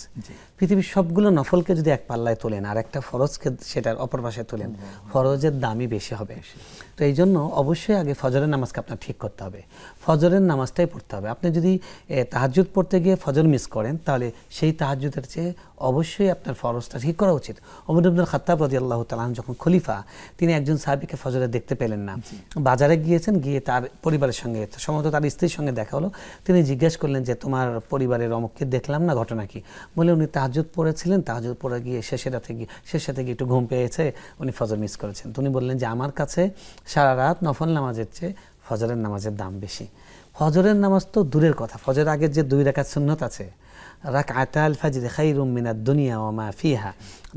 Speaker 2: পৃথিবীর সবগুলো নফলকে যদি এক পাল্লায় তোলেন আর একটা ফরজকে সেটার অপর পাশে তোলেন, ফরজের দামই বেশি হবে। তো এই জন্য অবশ্যই আগে ফজরের নামাজকে আপনার ঠিক করতে হবে, ফজরের নামাজটাই পড়তে হবে। আপনি যদি তাহাজ্জুদ পড়তে গিয়ে ফজর মিস করেন, তাহলে সেই তাহাজ্জুদের চেয়ে অবশ্যই আপনার ফরজটা ঠিক করা উচিত। ওমর ইবনুল খাত্তাব রাদিয়াল্লাহু তাআলা যখন খলিফা, তিনি একজন সাহাবীকে ফজরে দেখতে পেলেন না, বাজারে গিয়েছেন, গিয়ে তার পরিবারের সঙ্গে, সম্ভবত তার স্ত্রীর সঙ্গে দেখা হলো। তিনি জিজ্ঞেস করলেন যে তোমার পরিবারের অমুককে দেখলাম না, ঘটনা কি? বলে উনি তাহাজ্জুদ পড়েছিলেন, তাহাজ্জুদ পড়ে গিয়ে শেষের থেকে একটু ঘুম পেয়েছে, উনি ফজর মিস করেছেন। তো উনি বললেন যে আমার কাছে সারা রাত নফল নামাজের চেয়ে ফজরের নামাজের দাম বেশি। ফজরের নামাজ তো দূরের কথা, ফজরের আগের যে 2 রাকাত সুন্নত আছে, রাকাতাল ফাজর খায়রুম মিনাদ দুনিয়া ওয়া মা ফিহা,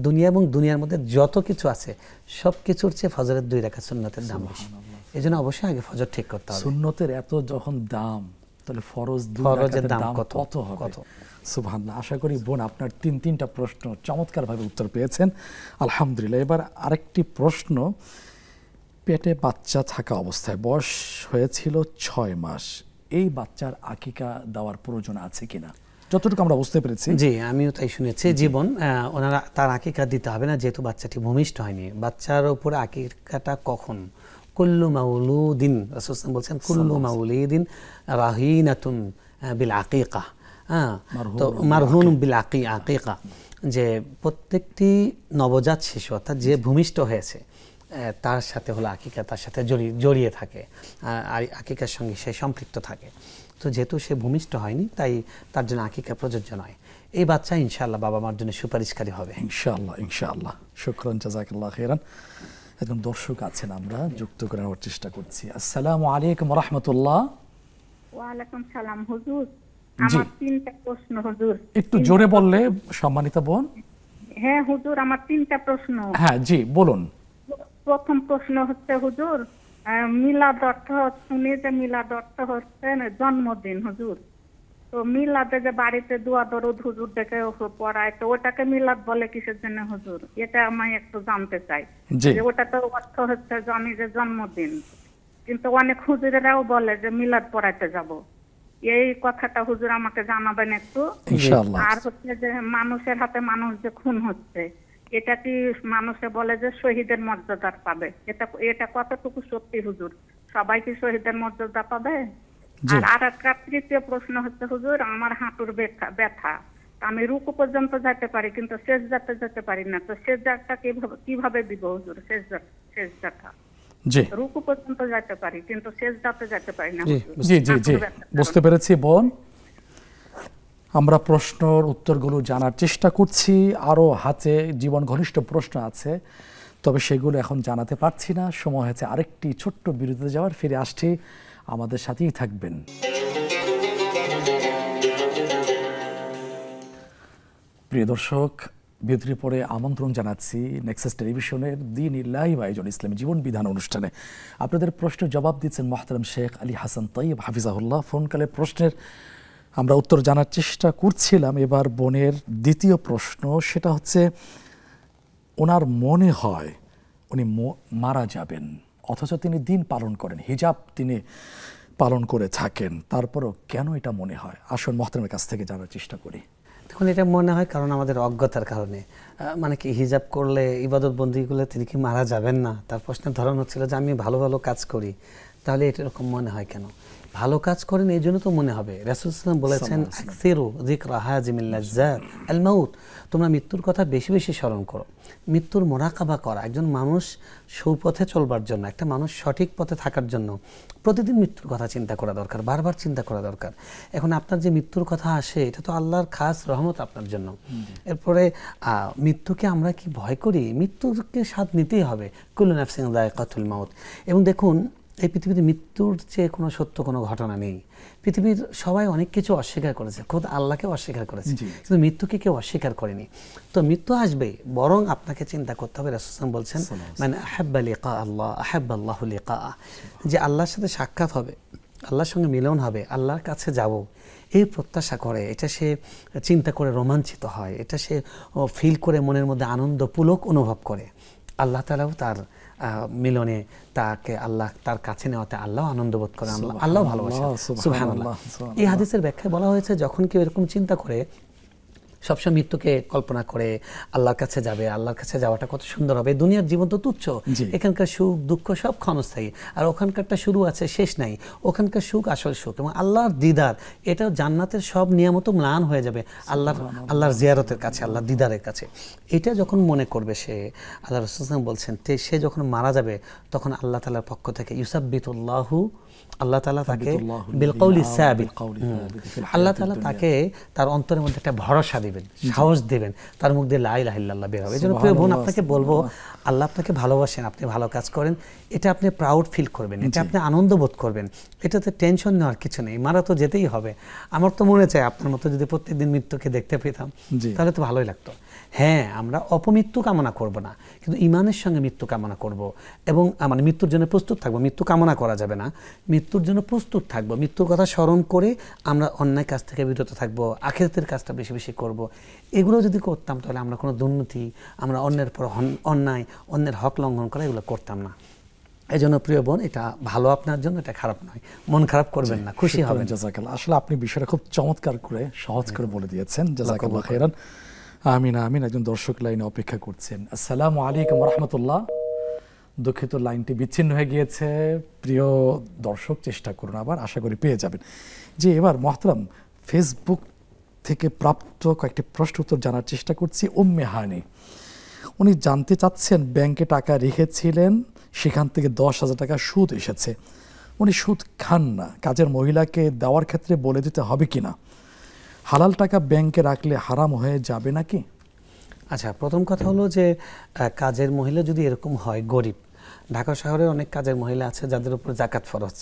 Speaker 2: দুনিয়া এবং দুনিয়ার মধ্যে যত কিছু আছে সব কিছুর চেয়ে ফজরের 2 রাকাত সুন্নতের দাম বেশি। এজন্য অবশ্যই আগে ফজর ঠিক করতে হবে।
Speaker 1: সুন্নতের এত যখন দাম, তাহলে ফরজের দাম কত হবে? সুবহানাল্লাহ। আশা করি বোন আপনার 3টা প্রশ্ন চমৎকারভাবে উত্তর পেয়েছেন, আলহামদুলিল্লাহ। এবার আরেকটি প্রশ্ন, পেটে বাচ্চা থাকা অবস্থায় বয়স হয়েছিল 6 মাস, এই বাচ্চার আকিকা দেওয়ার প্রয়োজন আছে কিনা? যতটুকু আমরা বুঝতে পেরেছি,
Speaker 2: জি আমিও তাই শুনেছি। জীবন ওনারা তার আকিকা দিতে হবে না, যেহেতু বাচ্চাটি ভূমিষ্ঠ হয়নি। বাচ্চার উপরে আকিকাটা কখন? কুল্লু মাউলুদিন, রাসূল সাল্লাল্লাহু আলাইহি ওয়াসাল্লাম বলছেন কুল্লু মাউলিদিন রাহিনাতুন বিল আকিকা, তো মারহুন বিল আকিকা, যে প্রত্যেকটি নবজাত শিশু অর্থাৎ যে ভূমিষ্ঠ হয়েছে তার সাথে হলো আকিকা, তার সাথে জড়িয়ে থাকে, আর আকিকার সঙ্গে সে সম্পৃক্ত থাকে। তো যেহেতু সে ভূমিষ্ঠ হয়নি, তাই তার জন্য আকিকা প্রযোজ্য নয়। এই বাচ্চা ইনশাআল্লাহ বাবা মার জন্য সুপারিশকারী হবে
Speaker 1: ইনশাআল্লাহ। ইনশাআল্লাহ, শুকরান, জাযাকাল্লাহু খাইরান। একজন দর্শক আছেন, আমরা যুক্ত করার চেষ্টা করছি। আসসালামু আলাইকুম ওয়া রাহমাতুল্লাহ।
Speaker 5: ওয়া আলাইকুম সালাম হুজুর, আমার 3টা প্রশ্ন হুজুর।
Speaker 1: একটু জোরে বললে সম্মানিত বোন।
Speaker 5: হ্যাঁ হুজুর, আমার 3টা প্রশ্ন।
Speaker 1: হ্যাঁ জি বলুন।
Speaker 5: প্রথম প্রশ্ন হচ্ছে হুজুর, মিলাদ অর্থ শুনি যে মিলাদ অর্থ হচ্ছে জন্মদিন হুজুর। তো মিলাদে যে বাড়িতে দোয়া দরুদ হুজুর ডেকে পড়ায়, তো ওটাকে মিলাদ বলে কিসের জন্য হুজুর? এটা আমি একটু জানতে চাই। যে ওটা তো অর্থ হচ্ছে জানি যে জন্মদিন, কিন্তু অনেক হুজুরেরাও বলে যে মিলাদ পড়াইতে যাব। এই কথাটা হুজুর আমাকে জানাবেন একটু।
Speaker 1: ইনশাআল্লাহ।
Speaker 5: আর হচ্ছে যে মানুষের হাতে মানুষ যে খুন হচ্ছে, এটা কি মানুষে বলে যে শহীদের মর্যাদা পাবে? এটা কতটুকু সত্যি হুজুর? সবাই কি শহীদের মর্যাদা পাবে? আর একটা 3য় প্রশ্ন হচ্ছে হুজুর, আমার হাঁটুর ব্যথা, আমি রুকু পর্যন্ত যেতে পারি কিন্তু সেজদাতে যেতে পারি না। তো সেজদাটা কিভাবে দিব হুজুর? সেজদাটা রুকু পর্যন্ত যেতে পারি কিন্তু সেজদাতে যেতে পারি না।
Speaker 1: জি জি জি, বুঝতে পেরেছি বোন। আমরা প্রশ্নের উত্তরগুলো জানার চেষ্টা করছি, আরও হাতে জীবন ঘনিষ্ঠ প্রশ্ন আছে, তবে সেগুলো এখন জানাতে পারছি না। সময় হয়েছে আরেকটি ছোট্ট বিরতিতে যাওয়ার। ফিরে আসছি, আমাদের সাথেই থাকবেন। প্রিয় দর্শক, বিরতির পরে আমন্ত্রণ জানাচ্ছি নেক্সাস টেলিভিশনের দ্বীনি লাইভ আয়োজন ইসলামী জীবন বিধান অনুষ্ঠানে। আপনাদের প্রশ্নের জবাব দিচ্ছেন মোহতারাম শেখ আলী হাসান তাইয়্যিব হাফিজাহুল্লাহ। ফোনকালে প্রশ্নের আমরা উত্তর জানার চেষ্টা করছিলাম। এবার বোনের 2য় প্রশ্ন, সেটা হচ্ছে ওনার মনে হয় উনি মারা যাবেন, অথচ তিনি দিন পালন করেন, হিজাব তিনি পালন করে থাকেন, তারপরও কেন এটা মনে হয়? আসুন মোহতারামের কাছ থেকে জানার চেষ্টা করি।
Speaker 2: তখন এটা মনে হয় কারণ আমাদের অজ্ঞতার কারণে। মানে কি, হিজাব করলে, ইবাদত বন্দি করলে তিনি কি মারা যাবেন না? তার প্রশ্নের ধরন হচ্ছিল যে আমি ভালো ভালো কাজ করি, তাহলে এরকম মনে হয় কেন? ভালো কাজ করেন এই জন্য তো মনে হবে। রাসূল সাল্লাল্লাহু আলাইহি ওয়াসাল্লাম বলেছেন আকসিরু যিকরা হাজিমিল লাজ্জাত আল মাউত, তোমরা মৃত্যুর কথা বেশি বেশি স্মরণ করো। মৃত্যুর মোরাকাবা করা, একজন মানুষ সৌপথে চলবার জন্য, একটা মানুষ সঠিক পথে থাকার জন্য প্রতিদিন মৃত্যুর কথা চিন্তা করা দরকার, বারবার চিন্তা করা দরকার। এখন আপনার যে মৃত্যুর কথা আসে, এটা তো আল্লাহর খাস রহমত আপনার জন্য। এরপরে মৃত্যুকে আমরা কি ভয় করি? মৃত্যুকে স্বাদ নিতেই হবে। কুল্লু নাফসিন যায়কাতুল মাউত। এবং দেখুন, এই পৃথিবীতে মৃত্যুর চেয়ে কোনো সত্য কোনো ঘটনা নেই। পৃথিবীর সবাই অনেক কিছু অস্বীকার করেছে, খোদ আল্লাহকেও অস্বীকার করেছে, কিন্তু মৃত্যুকে কেউ অস্বীকার করেনি। তো মৃত্যু আসবে, বরং আপনাকে চিন্তা করতে হবে। রাসূল সাল্লাল্লাহু আলাইহি ওয়াসাল্লাম বলছেন, মানে আহাব্বা লিকা আল্লাহ আহাব্বাল্লাহু লিকা, যে আল্লাহর সাথে সাক্ষাৎ হবে, আল্লাহর সঙ্গে মিলন হবে, আল্লাহর কাছে যাব, এই প্রত্যাশা করে, এটা সে চিন্তা করে রোমাঞ্চিত হয়, এটা সে ফিল করে মনের মধ্যে আনন্দ পুলক অনুভব করে। আল্লাহ তাআলাও তার মিলনে তাকে আল্লাহ তার কাছে নেওয়াতে আল্লাহ আনন্দ বোধ করে, আল্লাহ ভালোবাসেন। সুবহানাল্লাহ। এই হাদিসের ব্যাখ্যায় বলা হয়েছে, যখন কেউ এরকম চিন্তা করে, সবসময় মৃত্যুকে কল্পনা করে আল্লাহর কাছে যাবে, আল্লাহর কাছে যাওয়াটা কত সুন্দর হবে, দুনিয়ার জীবন তো তুচ্ছ, এখানকার সুখ দুঃখ সব ক্ষণস্থায়ী, আর ওখানকারটা শুরু আছে শেষ নাই, ওখানকার সুখ আসল সুখ, এবং আল্লাহর দিদার, এটা জান্নাতের সব নিয়ামত ম্লান হয়ে যাবে আল্লাহর জিয়ারতের কাছে, আল্লাহর দিদারের কাছে। এটা যখন মনে করবে সে, আল্লাহ রাসূল সাল্লাল্লাহু আলাইহি ওয়াসাল্লাম বলছেন, সে যখন মারা যাবে তখন আল্লাহ তাআলার পক্ষ থেকে ইউসাব্বিতুল্লাহু, আল্লাহ তাআলা তাকে বিল কওলি সাবিত, আল্লাহ তাআলা তাকে তার অন্তরের মধ্যে একটা ভরসা দিবেন, সাহস দিবেন, তার মুখ দিয়ে লা ইলাহা ইল্লাল্লাহ বের হবে। এজন্য প্রিয় বোন, আপনাকে বলবো, আল্লাহ আপনাকে ভালোবাসেন, আপনি ভালো কাজ করেন, এটা আপনি প্রাউড ফিল করবেন, এটা আপনি আনন্দ বোধ করবেন, এটাতে টেনশন নেওয়ার কিছু নেই। মারা তো যেতেই হবে। আমার তো মনে চায় আপনার মতো যদি প্রত্যেকদিন মৃত্যুকে দেখতে পেতাম তাহলে তো ভালোই লাগতো। হ্যাঁ, আমরা অপমৃত্যু কামনা করব না, কিন্তু ঈমানের সঙ্গে মৃত্যু কামনা করব, এবং মানে মৃত্যুর জন্য প্রস্তুত থাকবো। মৃত্যু কামনা করা যাবে না, মৃত্যুর জন্য প্রস্তুত থাকবো। মৃত্যুর কথা স্মরণ করে আমরা অন্যায় কাজ থেকে বিরত থাকবো, আখিরাতের কাজটা বেশি বেশি করব। এগুলো যদি করতাম তাহলে আমরা কোনো দুর্নীতি, আমরা অন্যের পর অন্যায়, অন্যের হক লঙ্ঘন করা, এগুলো করতাম না। এই জন্য প্রিয় বোন, এটা ভালো আপনার জন্য, এটা খারাপ নয়, মন খারাপ করবেন না, খুশি হবেন।
Speaker 1: জাযাকাল্লাহ। আসলে আপনি বিষয়টা খুব চমৎকার করে সহজ করে বলে দিয়েছেন, জাযাকাল্লাহ খাইরান। আমিন আমিন। একজন দর্শক লাইনে অপেক্ষা করছেন। আসসালামু আলাইকুম রাহমাতুল্লাহ। দুঃখিত, লাইনটি বিচ্ছিন্ন হয়ে গিয়েছে। প্রিয় দর্শক, চেষ্টা করুন আবার, আশা করি পেয়ে যাবেন। যে এবার মহতারাম, ফেসবুক থেকে প্রাপ্ত কয়েকটি প্রশ্ন উত্তর জানার চেষ্টা করছি। উম্মে হানি, উনি জানতে চাচ্ছেন, ব্যাংকে টাকা রেখেছিলেন, সেখান থেকে 10,000 টাকা সুদ এসেছে, উনি সুদ খান না, কাজের মহিলাকে দেওয়ার ক্ষেত্রে বলে দিতে হবে কিনা? হালাল টাকা ব্যাংকে রাখলে হারাম হয়ে যাবে নাকি?
Speaker 2: আচ্ছা, প্রথম কথা হলো যে কাজের মহিলা যদি এরকম হয়, গরিব, ঢাকা শহরে অনেক কাজের মহিলা আছে যাদের উপর যাকাত ফরজ,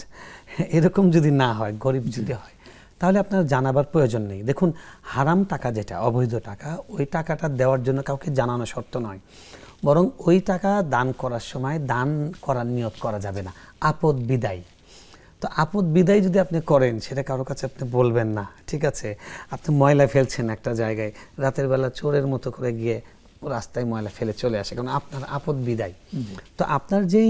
Speaker 2: এরকম যদি না হয়, গরিব যদি হয়, তাহলে আপনার জানাবার প্রয়োজন নেই। দেখুন, হারাম টাকা যেটা, অবৈধ টাকা, ওই টাকাটা দেওয়ার জন্য কাউকে জানানো শর্ত নয়, বরং ওই টাকা দান করার সময় দান করার নিয়ত করা যাবে না, আপদ বিদায়। তো আপদ বিদায় যদি আপনি করেন, সেটা কারো কাছে আপনি বলবেন না, ঠিক আছে? আপনি ময়লা ফেলছেন একটা জায়গায়, রাতের বেলা চোরের মতো করে গিয়ে রাস্তায় ময়লা ফেলে চলে আসে, কারণ আপনার আপদ বিদায়। তো আপনার যেই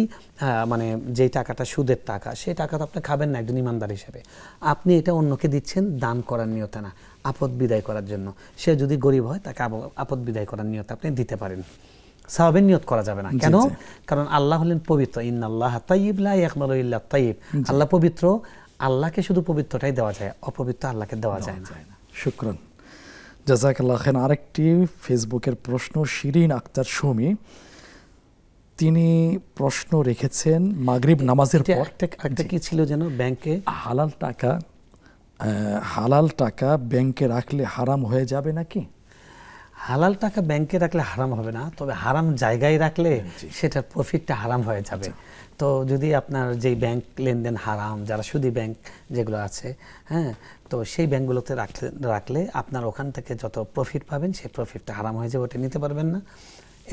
Speaker 2: মানে যেই টাকাটা সুদের টাকা, সেই টাকা তো আপনি খাবেন না একজন ইমানদার হিসেবে, আপনি এটা অন্যকে দিচ্ছেন দান করার নিয়তে না, আপদ বিদায় করার জন্য। সে যদি গরিব হয়, তাকে আপদ বিদায় করার নিয়তে আপনি দিতে পারেন, সাওয়াবের নিয়ত করা যাবে না। কেন? কারণ আল্লাহ হলেন পবিত্র, ইন্নাল্লাহা তাইয়্যিব লা ইয়াকবালু ইল্লা তাইয়্যিব। আল্লাহ পবিত্র, আল্লাহকে শুধু পবিত্রটাই দেওয়া যায়, অপবিত্র আল্লাহকে দেওয়া যায় না।
Speaker 1: শুকরান, জাযাকাল্লাহ খান। আরেকটি ফেসবুকের প্রশ্ন, শিরিন আক্তার সুমি, তিনি প্রশ্ন রেখেছেন, মাগরিব নামাজের পর
Speaker 2: একটা কি ছিল যেন, ব্যাংকে
Speaker 1: হালাল টাকা ব্যাংকে রাখলে হারাম হয়ে যাবে নাকি?
Speaker 2: হালাল টাকা ব্যাংকে রাখলে হারাম হবে না, তবে হারাম জায়গায় রাখলে সেটার প্রফিটটা হারাম হয়ে যাবে। তো যদি আপনার যেই ব্যাংক লেনদেন হারাম, যারা সুদী ব্যাংক যেগুলো আছে, হ্যাঁ, তো সেই ব্যাংকগুলোতে রাখলে আপনার ওখান থেকে যত প্রফিট পাবেন, সেই প্রফিটটা হারাম হয়ে যাবে, ওটা নিতে পারবেন না।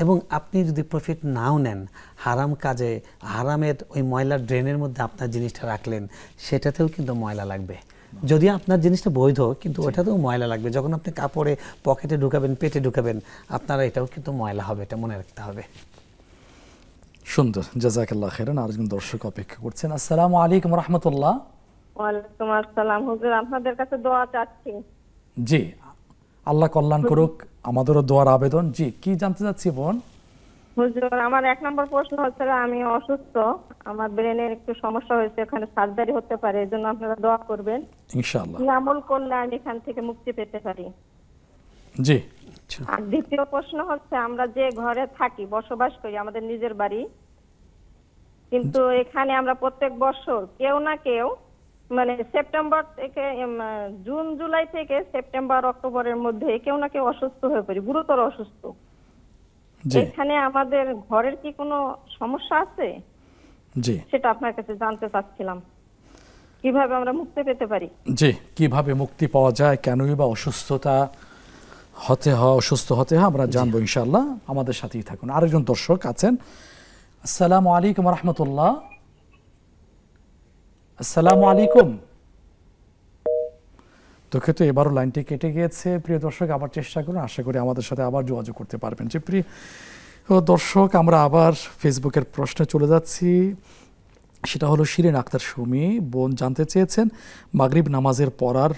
Speaker 2: এবং আপনি যদি প্রফিট নাও নেন, হারাম কাজে, হারামের ওই ময়লার ড্রেনের মধ্যে আপনার জিনিসটা রাখলেন, সেটাতেও কিন্তু ময়লা লাগবে। যদিও আপনার জিনিসটা বৈধ, কিন্তু ওটাতেও ময়লা লাগবে। যখন আপনি কাপড়ে পকেটে ঢুকাবেন, পেটে ঢুকাবেন, আপনারা এটাও কিন্তু ময়লা হবে, এটা মনে রাখতে হবে।
Speaker 1: সুন্দর, জাযাকাল্লাহ খাইরান। আরেকজন দর্শক অপেক্ষা করছেন। আসসালামু আলাইকুম রাহমাতুল্লাহ।
Speaker 3: ওয়ালাইকুম আসসালাম। হুজুর, আপনাদের কাছে দোয়া চাচ্ছি।
Speaker 1: জি, আল্লাহ কল্যাণ করুক, আমাদেরও দোয়ার আবেদন। জি, কি জানতে চাচ্ছি বোন?
Speaker 3: হুজুর, আমার 1 নম্বর প্রশ্ন হচ্ছে, আমি অসুস্থ, আমার ব্রেনের একটু সমস্যা হয়েছে, এখানে সার্জারি হতে পারে, এজন্য আপনারা দোয়া করবেন
Speaker 1: ইনশাআল্লাহ।
Speaker 3: কি আমল করলে আমি এখান থেকে মুক্তি পেতে পারি?
Speaker 1: জি।
Speaker 3: আর দ্বিতীয় প্রশ্ন হচ্ছে, আমরা যে ঘরে থাকি, বসবাস করি, আমাদের নিজের বাড়ি, কিন্তু এখানে আমরা প্রত্যেক বছর কেউ না কেউ, মানে সেপ্টেম্বর থেকে জুন জুলাই থেকে সেপ্টেম্বর অক্টোবরের মধ্যে কেউ না কেউ অসুস্থ হয়ে পড়ি, গুরুতর অসুস্থ। এখানে আমাদের ঘরের কি কোনো সমস্যা আছে?
Speaker 1: জি
Speaker 6: সেটা আপনার কাছে জানতে চাচ্ছিলাম, কিভাবে আমরা মুক্তি পেতে পারি।
Speaker 1: জি, কিভাবে মুক্তি পাওয়া যায়, কেনই বা অসুস্থ হতে হয় আমরা জানবো ইনশাআল্লাহ। আমাদের সাথেই থাকুন। আরেকজন দর্শক আছেন। আসসালামু আলাইকুম রাহমাতুল্লাহ। আসসালামু আলাইকুম। দুঃখিত, এবারও লাইনটি কেটে গিয়েছে। প্রিয় দর্শক, আবার চেষ্টা করুন, আশা করি আমাদের সাথে আবার যোগাযোগ করতে পারবেন। যে প্রিয় দর্শক, আমরা আবার ফেসবুকের প্রশ্নে চলে যাচ্ছি। সেটা হলো শিরিন আক্তার সুমি বোন জানতে চেয়েছেন, মাগরিব নামাজের পড়ার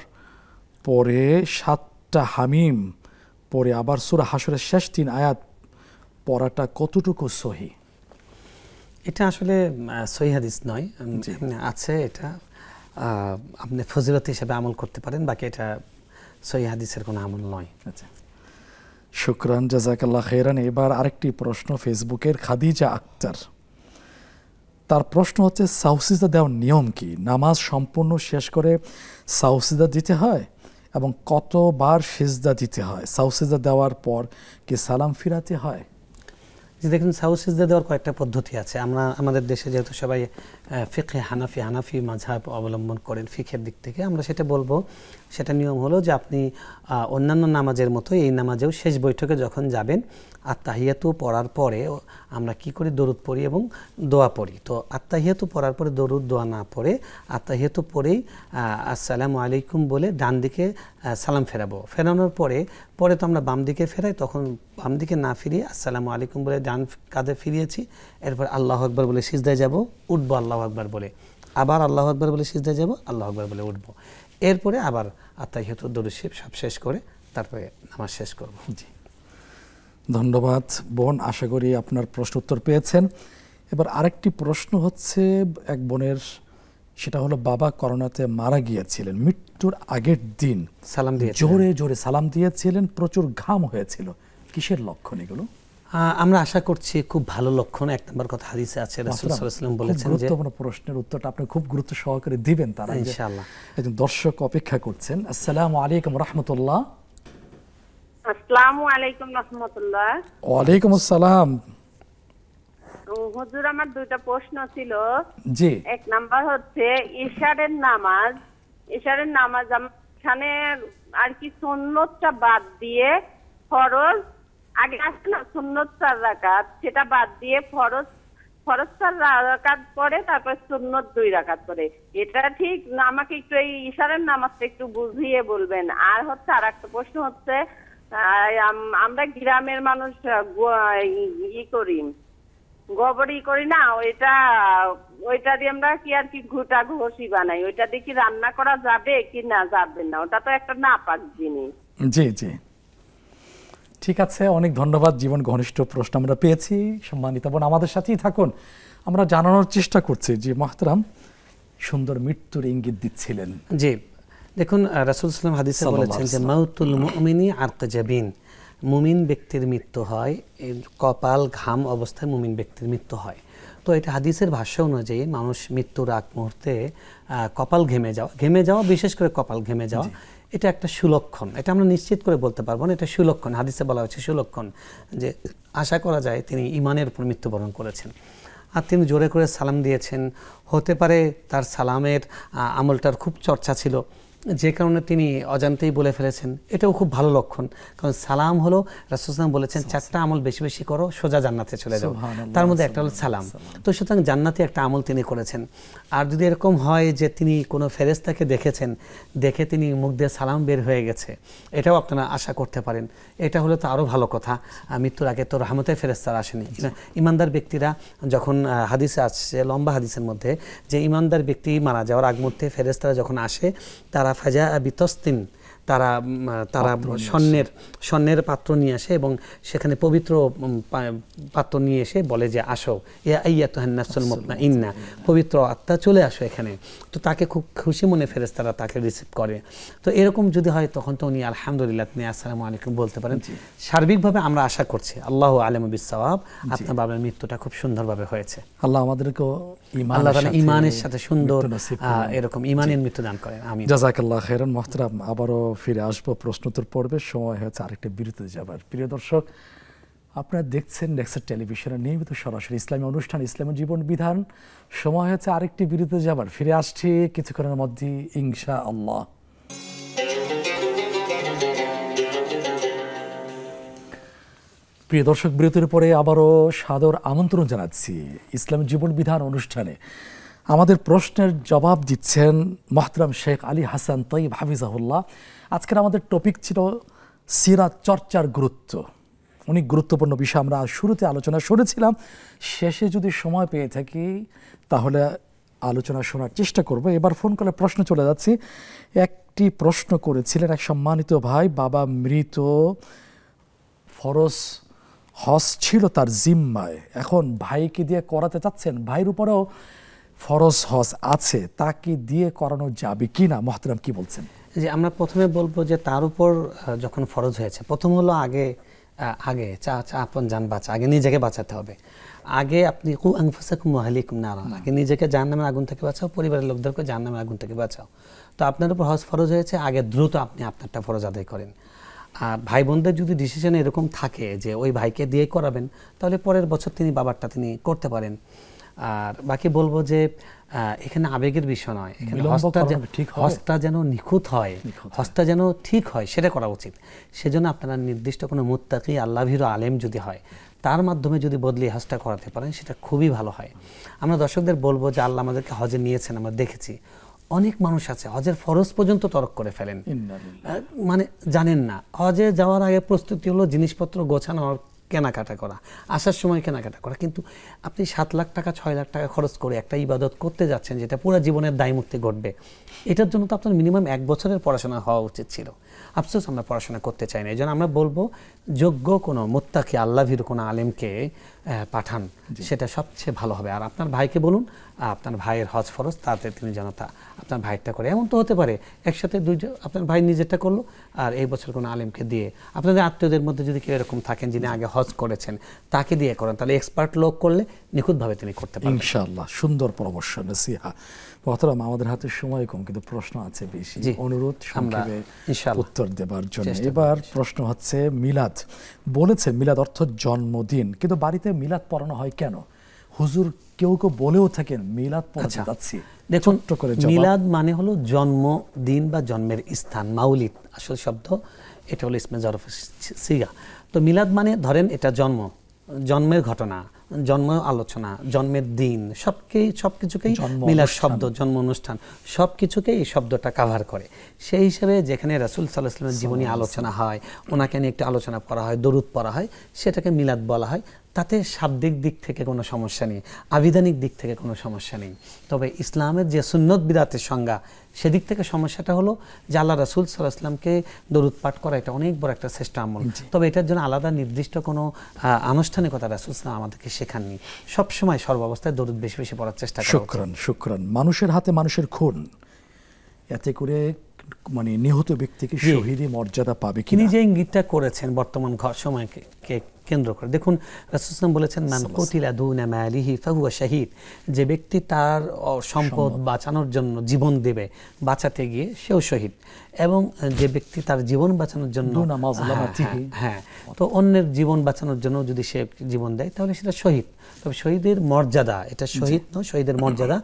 Speaker 1: পরে 7টা হামিম পরে আবার সূরা হাশরের শেষ 3 আয়াত পড়াটা কতটুকু সহি?
Speaker 2: এটা আসলে সহিহ হাদিস নয়, আছে এটা আপনি ফজিলত হিসেবে আমল করতে পারেন, বাকি এটা সহিহ হাদিসের কোনো আমল নয়।
Speaker 1: আচ্ছা, শুকরান, জাযাকাল্লাহ খাইরান। এবার আরেকটি প্রশ্ন ফেসবুকের খাদিজা আক্তার। তার প্রশ্ন হচ্ছে, সাউসিদা দেওয়ার নিয়ম কি? নামাজ সম্পূর্ণ শেষ করে সাউসিদা দিতে হয় এবং কতবার সিজদা দিতে হয়? সাউসিদা দেওয়ার পর কি সালাম ফিরাতে হয়?
Speaker 2: যে দেখুন, সাউসিজদা দেওয়ার কয়েকটা পদ্ধতি আছে। আমাদের দেশে যেহেতু সবাই ফিকহে হানাফি মাযহাব অবলম্বন করেন ফিকহের দিক থেকে, আমরা সেটা বলবো, সেটা নিয়ম হলো যে আপনি অন্যান্য নামাজের মতো এই নামাজেও শেষ বৈঠকে যখন যাবেন, আত্তাহিয়াতু পড়ার পরে আমরা কি করি? দরুদ পড়ি এবং দোয়া পড়ি। তো আত্তাহিয়াতু পড়ার পরে দরুদ দোয়া না পড়ে আত্তাহিয়াতু পড়েই আসসালামু আলাইকুম বলে ডান দিকে সালাম ফেরানোর পরে তো আমরা বাম দিকে ফেরাই, তখন বাম দিকে না ফিরিয়ে আসসালামু আলাইকুম বলে ডান কাঁধে ফিরিয়েছি, এরপর আল্লাহু আকবার বলে সিজদায় যাব, উঠবো আল্লাহু আকবার বলে, আবার আল্লাহু আকবার বলে সিজদায় যাব, আল্লাহু আকবার বলে উঠবো, এরপরে আবার আত্তাহিয়াতু দরুদ শরীফ সব শেষ করে তারপরে নামাজ শেষ করব।
Speaker 1: জি, ধন্যবাদ বোন, আশা করি আপনার প্রশ্ন উত্তর পেয়েছেন। এবার আরেকটি প্রশ্ন হচ্ছে এক বোনের, সেটা হলো বাবা করোনাতে মারা গিয়েছিলেন, মৃত্যুর আগের দিন
Speaker 2: সালাম দিয়ে
Speaker 1: জোরে জোরে সালাম দিয়েছিলেন, প্রচুর ঘাম হয়েছিল, কিসের লক্ষণ এগুলো?
Speaker 2: আমরা আশা করছি খুব ভালো লক্ষণ। এক নম্বর কথা হাদিসে আছে, রাসূল সাল্লাল্লাহু আলাইহি ওয়াসাল্লাম বলেছেন যে
Speaker 1: গুরুত্বপূর্ণ প্রশ্নের উত্তরটা আপনি খুব গুরুত্ব সহকারে দিবেন, তারা
Speaker 2: ইনশাআল্লাহ
Speaker 1: একজন দর্শক অপেক্ষা করছেন। আসসালামু আলাইকুম রাহমাতুল্লাহ।
Speaker 3: আসসালামু আলাইকুম রাহমাতুল্লাহ।
Speaker 1: ওয়ালাইকুম আসসালাম।
Speaker 3: হুজুর, আমার দুইটা প্রশ্ন ছিল।
Speaker 1: জি,
Speaker 3: এক নাম্বার হচ্ছে ইশারের নামাজ এখানে আর কি সুন্নতটা বাদ দিয়ে ফরজ আগে আসে না, সুন্নত 4 রাকাত, সেটা বাদ দিয়ে ফরজ 4 রাকাত পরে তারপর সুন্নত 2 রাকাত পরে, এটা ঠিক না? আমাকে একটু এই ইশারের নামাজটা একটু বুঝিয়ে বলবেন। আর হচ্ছে আর একটা প্রশ্ন হচ্ছে, আমরা গ্রামের মানুষ গোবরই করি না, ওইটা দিয়ে আমরা কি আর কি ঘুটা ঘষি বানাই, ওইটা দিয়ে কি রান্না করা যাবে কি না যাবে না? ওটা তো একটা নাপাক জিনিস।
Speaker 1: জি জি, ঠিক আছে, অনেক ধন্যবাদ। জীবন ঘনিষ্ঠ প্রশ্ন আমরা পেয়েছি। সম্মানিত বোন, আমাদের সাথেই থাকুন। আমরা জানানোর চেষ্টা করছি যে মুহতারাম সুন্দর মৃত্যুর ইঙ্গিত দিচ্ছিলেন।
Speaker 2: জি, দেখুন রাসূল সাল্লাল্লাহু আলাইহি ওয়াসাল্লাম হাদিসে বলেছেন যে মাউতুল মুমিনি আরকা জাবিন, মুমিন ব্যক্তির মৃত্যু হয় কপাল ঘাম অবস্থায়, মুমিন ব্যক্তির মৃত্যু হয়। তো এটা হাদিসের ভাষ্য অনুযায়ী মানুষ মৃত্যুর আগ মুহূর্তে কপাল ঘেমে যাওয়া, বিশেষ করে কপাল ঘেমে যাওয়া, এটা একটা সুলক্ষণ। এটা আমরা নিশ্চিত করে বলতে পারবো না, এটা সুলক্ষণ। হাদিসে বলা হয়েছে সুলক্ষণ, যে আশা করা যায় তিনি ঈমানের উপর মৃত্যুবরণ করেছেন। আর তিনি জোরে করে সালাম দিয়েছেন, হতে পারে তার সালামের আমলটার খুব চর্চা ছিল, যে কারণে তিনি অজান্তেই বলে ফেলেছেন, এটাও খুব ভালো লক্ষণ। কারণ সালাম হলো, রাসূল সাল্লাল্লাহু আলাইহি ওয়াসাল্লাম বলেছেন 4টা আমল বেশি বেশি করো, সোজা জান্নাতে চলে যাও, তার মধ্যে একটা হলো সালাম। তো সুতরাং জান্নাতি একটা আমল তিনি করেছেন। আর যদি এরকম হয় যে তিনি কোনো ফেরেশতাকে দেখেছেন, দেখে তিনি মুখ দিয়ে সালাম বের হয়ে গেছে, এটাও আপনারা আশা করতে পারেন। এটা হলে তো আরও ভালো কথা। মৃত্যুর আগে তো রহমতের ফেরেশতারা আসেনি। ইমানদার ব্যক্তিরা যখন, হাদিসে আসছে লম্বা হাদিসের মধ্যে, যে ইমানদার ব্যক্তি মারা যাওয়ার আগ মুহূর্তে ফেরেশতারা যখন আসে, তারা ফাজা বিতস্তিন, তারা স্বর্ণের পাত্র নিয়ে আসে এবং সেখানে পবিত্র পাত্র নিয়ে এসে বলে যে আসো ইয়া আইয়াতুহান নাফসুল মুতমাইন্না, পবিত্র আত্মা চলে আসো এখানে। তো তাকে খুব খুশি মনে ফেরেশতারা তাকে রিসিভ করে। তো এরকম যদি হয় তখন তো উনি আলহামদুলিল্লাহ, তিনি আসসালামু আলাইকুম বলতে পারেন। সার্বিকভাবে আমরা আশা করছি আল্লাহু আ'লামু বিস-সাওয়াব, আপনার বাবার মৃত্যুটা খুব সুন্দরভাবে হয়েছে।
Speaker 1: আল্লাহ আমাদেরকে
Speaker 2: ঈমানের সাথে সুন্দর এরকম ঈমানের মৃত্যু দান করেন। আমিন।
Speaker 1: জাযাকাল্লাহ খাইরান। মুহতারাম, আবারও ফিরে আসবো প্রশ্নোত্তর পর্বে, সময় হয়েছে আরেকটা বিরতি যাবার। প্রিয় দর্শক, আপনারা দেখছেন নেক্সট টেলিভিশনের নিয়মিত সরাসরি ইসলামী অনুষ্ঠান ইসলামী জীবন বিধান। সময় হয়েছে আরেকটি বিরতিতে যাবার, ফিরে আসছি কিছুক্ষণের মধ্যে ইনশাআল্লাহ। প্রিয় দর্শক, বিরতির পরে আবারও সাদর আমন্ত্রণ জানাচ্ছি ইসলামী জীবন বিধান অনুষ্ঠানে। আমাদের প্রশ্নের জবাব দিচ্ছেন মোহতারাম শেখ আলী হাসান তৈয়ব হাফিজাহুল্লাহ। আজকের আমাদের টপিক ছিল সিরাত চর্চার গুরুত্ব। অনেক গুরুত্বপূর্ণ বিষয় আমরা শুরুতে আলোচনা শুনেছিলাম, শেষে যদি সময় পেয়ে থাকি তাহলে আলোচনা শোনার চেষ্টা করব। এবার ফোন কলে প্রশ্ন চলে যাচ্ছি। একটি প্রশ্ন করেছিলেন এক সম্মানিত ভাই, বাবা মৃত, ফরজ হজ ছিল তার জিম্মায়, এখন ভাইকে দিয়ে করাতে চাচ্ছেন, ভাইয়ের উপরেও ফরজ হজ আছে, তাকে দিয়ে করানো যাবে কি না? মোহতারাম কি বলছেন?
Speaker 2: যে আমরা প্রথমে বলবো যে তার উপর যখন ফরজ হয়েছে, প্রথম হলো আগে আপন জান বাঁচা, আগে নিজেকে বাঁচাতে হবে। আগে আপনি কু আনফুসাকুম ওয়া আহলিকুম নারা, আগে নিজেকে জাহান্নামের আগুন থেকে বাঁচাও, পরিবারের লোকদেরকে জাহান্নামের আগুন থেকে বাঁচাও। তো আপনার উপর হজ ফরজ হয়েছে, আগে দ্রুত আপনি আপনারটা ফরজ আদায় করেন। আর ভাই বোনদের যদি ডিসিশন এরকম থাকে যে ওই ভাইকে দিয়ে করাবেন, তাহলে পরের বছর তিনি বাবারটা তিনি করতে পারেন। আর বাকি বলবো যে এখানে আবেগের বিষয় নয়, এখানে হজটা যেন নিখুঁত হয়, হজটা যেন ঠিক হয়, সেটা করা উচিত। সেজন্য আপনারা নির্দিষ্ট কোনো মুত্তাকি আল্লাহভীরু আলেম যদি হয়, তার মাধ্যমে যদি বদলি হজটা করাতে পারেন, সেটা খুবই ভালো হয়। আমরা দর্শকদের বলবো যে আল্লাহ আমাদেরকে হজে নিয়েছেন, আমরা দেখেছি অনেক মানুষ আছে হজের ফরজ পর্যন্ত তরক করে ফেলেন, মানে জানেন না। হজে যাওয়ার আগে প্রস্তুতি হলো জিনিসপত্র গোছানো, কেনাকাটা করা, আসার সময় কেনাকাটা করা, কিন্তু আপনি 7 লাখ টাকা 6 লাখ টাকা খরচ করে একটা ইবাদত করতে যাচ্ছেন যেটা পুরো জীবনের দায়মুক্তি ঘটবে, এটার জন্য তো আপনার মিনিমাম 1 বছরের পড়াশোনা হওয়া উচিত ছিল। আফসোস আমরা পড়াশোনা করতে চাই না। এই জন্য আমরা বলবো যোগ্য কোনো মুত্তাকি আল্লাহভীরু কোনো আলেমকে পাঠান, সেটা সবচেয়ে ভালো হবে। আর আপনার ভাইকে বলুন আপনার ভাইয়ের হজ ফরজ, তাতে তিনি যেন আপনার ভাইয়েরটা করে। এমন তো হতে পারে একসাথে দুইজন, আপনার ভাই নিজেরটা করলো আর এই বছর কোনো আলেমকে দিয়ে, আপনাদের আত্মীয়দের মধ্যে যদি কেউ এরকম থাকেন যিনি আগে হজ করেছেন, তাকে দিয়ে করেন, তাহলে এক্সপার্ট লোক করলে নিখুঁতভাবে তিনি করতে পারবেন
Speaker 1: ইনশাআল্লাহ। সুন্দর পরামর্শ, নসিহা। মোহতারাম, আমাদের হাতে সময় কম, কিন্তু প্রশ্ন আছে বেশি, অনুরোধ সংক্ষেপে উত্তর দেবার জন্য। এবার প্রশ্ন হচ্ছে মিলাদ। বলেছে মিলাদ অর্থ জন্মদিন, কিন্তু বাড়িতে মিলাদ পড়ানো হয় কেন? হুজুর কেউ কেউ বলেও থাকেন মিলাদ পড়াতে যাচ্ছি।
Speaker 2: দেখুন, মিলাদ মানে হলো জন্মদিন বা জন্মের স্থান। মাউলিদ আসল শব্দ, এটা হলো ইসমে জরফ সিগা। তো মিলাদ মানে ধরেন এটা জন্মের ঘটনা, জন্ম আলোচনা, জন্মের দিন, সবকিছুকেই মিলাদ শব্দ, জন্ম অনুষ্ঠান, সবকিছুকেই এই শব্দটা কাভার করে। সেই হিসেবে যেখানে রাসূল সাল্লাল্লাহু আলাইহি ওয়াসাল্লামের জীবনী আলোচনা হয়, ওনাকে নিয়ে একটু আলোচনা করা হয়, দরুদ পড়া হয়, সেটাকে মিলাদ বলা হয়। তাতে শাব্দিক দিক থেকে কোনো সমস্যা নেই, আবিধানিক দিক থেকে কোনো সমস্যা নেই। তবে ইসলামের যে সুন্নত বিদআতের সংজ্ঞা, সেদিক থেকে সমস্যাটা হলো যে আল্লাহ রাসূল সাল্লাল্লাহু আলাইহি ওয়াসাল্লামকে দরুদ পাঠ করা এটা অনেক বড় একটা শ্রেষ্ঠ আমল। তবে এটার জন্য আলাদা নির্দিষ্ট কোনো আনুষ্ঠানিকতা রাসূল সাল্লাল্লাহু আমাদেরকে শেখাননি। সবসময় সর্বাবস্থায় দরুদ বেশি বেশি পড়ার চেষ্টা করা।
Speaker 1: শুকরান। মানুষের হাতে মানুষের খুন, এতে করে মানে নিহত ব্যক্তিকে শহীদি মর্যাদা পাবে কি?
Speaker 2: তিনি যে ইঙ্গিতটা করেছেন বর্তমান সময়কে কেন্দ্র করে, দেখুন রাসূল সাল্লাল্লাহু আলাইহি ওয়াসাল্লাম বলেছেন মান কুতিলা দুনা মালিহি ফাহুয়া শাহীদ, যে ব্যক্তি তার সম্পদ বাঁচানোর জন্য জীবন দেবে, বাঁচাতে গিয়ে সেও শহীদ। এবং যে ব্যক্তি তার জীবন বাঁচানোর জন্য তো অন্যের জীবন বাঁচানোর জন্য যদি সে জীবন দেয়, তাহলে সেটা শহীদ। তবে শহীদের মর্যাদা, এটা শহীদ নয়, শহীদের মর্যাদা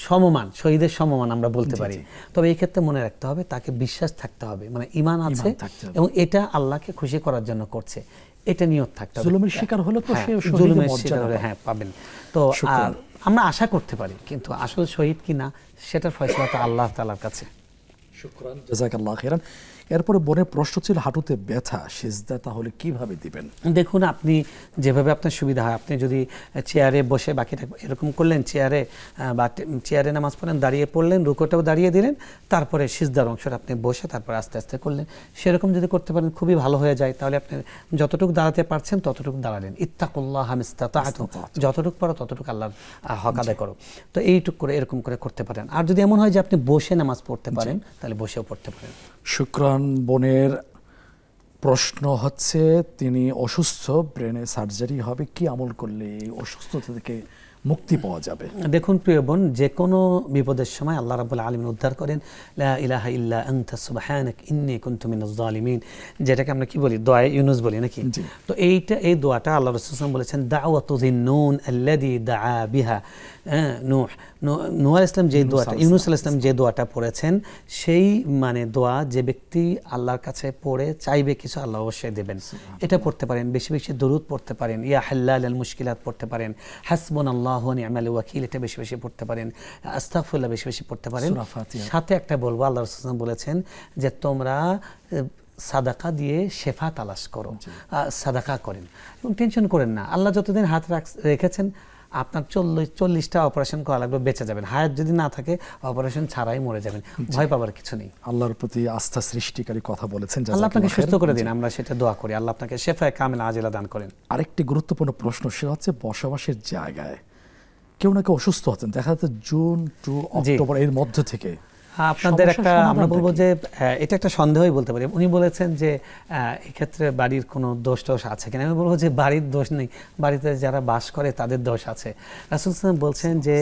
Speaker 2: সমমান, শহীদের সমমান আমরা বলতে পারি। তবে এই ক্ষেত্রে মনে রাখতে হবে তাকে বিশ্বাস থাকতে হবে, মানে ঈমান আছে এবং এটা আল্লাহকে খুশি করার জন্য করছে, এটা নিয়ত থাকতে হবে।
Speaker 1: জুলুমের শিকার হলে তো সে
Speaker 2: জুলুমের শিকার হলে পাবেন। তো আমরা আশা করতে পারি, কিন্তু আসলে শহীদ কিনা সেটার ফয়সালা তো আল্লাহ তাআলার কাছে।
Speaker 1: শুকরান, জাযাকাল্লাহ খাইরান। এরপরে বোনের প্রশ্ন ছিল হাঁটুতে ব্যথা, সিজদা তাহলে কিভাবে দিবেন?
Speaker 2: দেখুন, আপনি যেভাবে আপনার সুবিধা হয়, আপনি যদি চেয়ারে বসে বাকিটা এরকম করলেন, চেয়ারে নামাজ পড়লেন, দাঁড়িয়ে পড়লেন, রুকুটাও দাঁড়িয়ে দিলেন, তারপরে সিজদার অংশটা আপনি বসে তারপরে আস্তে আস্তে করলেন, সেরকম যদি করতে পারেন খুবই ভালো হয়ে যায়। তাহলে আপনি যতটুকু দাঁড়াতে পারছেন ততটুকু দাঁড়ালেন। ইত্তাকুল্লাহ মাস্তাতা'তু, যতটুকু পারো ততটুকু আল্লাহর হক আদায় করো। তো এইটুকু করে এরকম করে করতে পারেন। আর যদি এমন হয় যে আপনি বসে নামাজ পড়তে পারেন, তাহলে বসেও পড়তে পারেন।
Speaker 1: শুকরান। বোনের প্রশ্ন হচ্ছে তিনি অসুস্থ, ব্রেনে সার্জারি হবে, কি আমল করলে এই অসুস্থতা থেকে মুক্তি পাওয়া যাবে?
Speaker 2: দেখুন প্রিয় বোন, যে কোনো বিপদের সময় আল্লাহ রাব্বুল আলামিন উদ্ধার করেন, লা ইলাহা ইল্লা আনতা সুবহানাক ইন্নী কুনতু মিনাজ জালিমিন, যেটাকে আমরা কি বলি, দোয়া ইউনুস বলি নাকি? তো এই দোয়াটা আল্লাহ রাসূল সাল্লাল্লাহু আলাইহি ওয়াসাল্লাম বলেছেন, দাওয়াতু যিন্নুন আল্লাযী দাআ বিহা নূহ আলাইহিস সালাম, যে দোয়াটা ইউনুস আলাইহিস সালাম যে দোয়াটা পড়েছেন, সেই মানে দোয়া যে ব্যক্তি আল্লাহর কাছে পড়ে চাইবে কিছু, আল্লাহ অবশ্যই দেবেন। এটা পড়তে পারেন, বেশি বেশি দরুদ পড়তে পারেন, ইয়া হাল্লাল আল মুশকিলাত পড়তে পারেন, হাসবুনাল্লাহু ওয়া নি'মাল ওয়াকিল এটা বেশি বেশি পড়তে পারেন, আস্তাগফিরুল্লাহ বেশি বেশি পড়তে পারেন। সাথে একটা বলবো, আল্লাহ রাসূল সাল্লাল্লাহু আলাইহি ওয়াসাল্লাম বলেছেন যে তোমরা সাদাকা দিয়ে শেফা তালাশ করো, সাদাকা করেন এবং টেনশন করেন না। আল্লাহ যতদিন হাত রেখেছেন, আপনার 40টা অপারেশন করা লাগবে, বেঁচে যাবেন। হায়াত যদি না থাকে অপারেশন ছাড়াই মরে যাবেন, ভয় পাবার কিছু নেই।
Speaker 1: আল্লাহর প্রতি আস্থা সৃষ্টিকারী কথা বলেছেন,
Speaker 2: আল্লাহ আপনাকে সুস্থ করে দিন, আমরা সেটা দোয়া করি, আল্লাহ আপনাকে শেফায়ে কামিলা আজিলা দান করেন।
Speaker 1: আরেকটি গুরুত্বপূর্ণ প্রশ্ন, সেটা হচ্ছে বসবাসের জায়গায় কেউ না কেউ অসুস্থ হচ্ছেন, দেখা যাচ্ছে জুন টু অক্টোবর এর মধ্য থেকে
Speaker 2: আপনাদের একটা, আমরা বলবো যে এটা একটা সন্দেহই বলতে পারি। উনি বলেছেন যে এক্ষেত্রে বাড়ির কোনো দোষ আছে কিনা, আমি বলবো যে বাড়ির দোষ নেই, বাড়িতে যারা বাস করে তাদের দোষ আছে। রাসূল সাল্লাল্লাহু আলাইহি ওয়াসাল্লাম বলছেন যে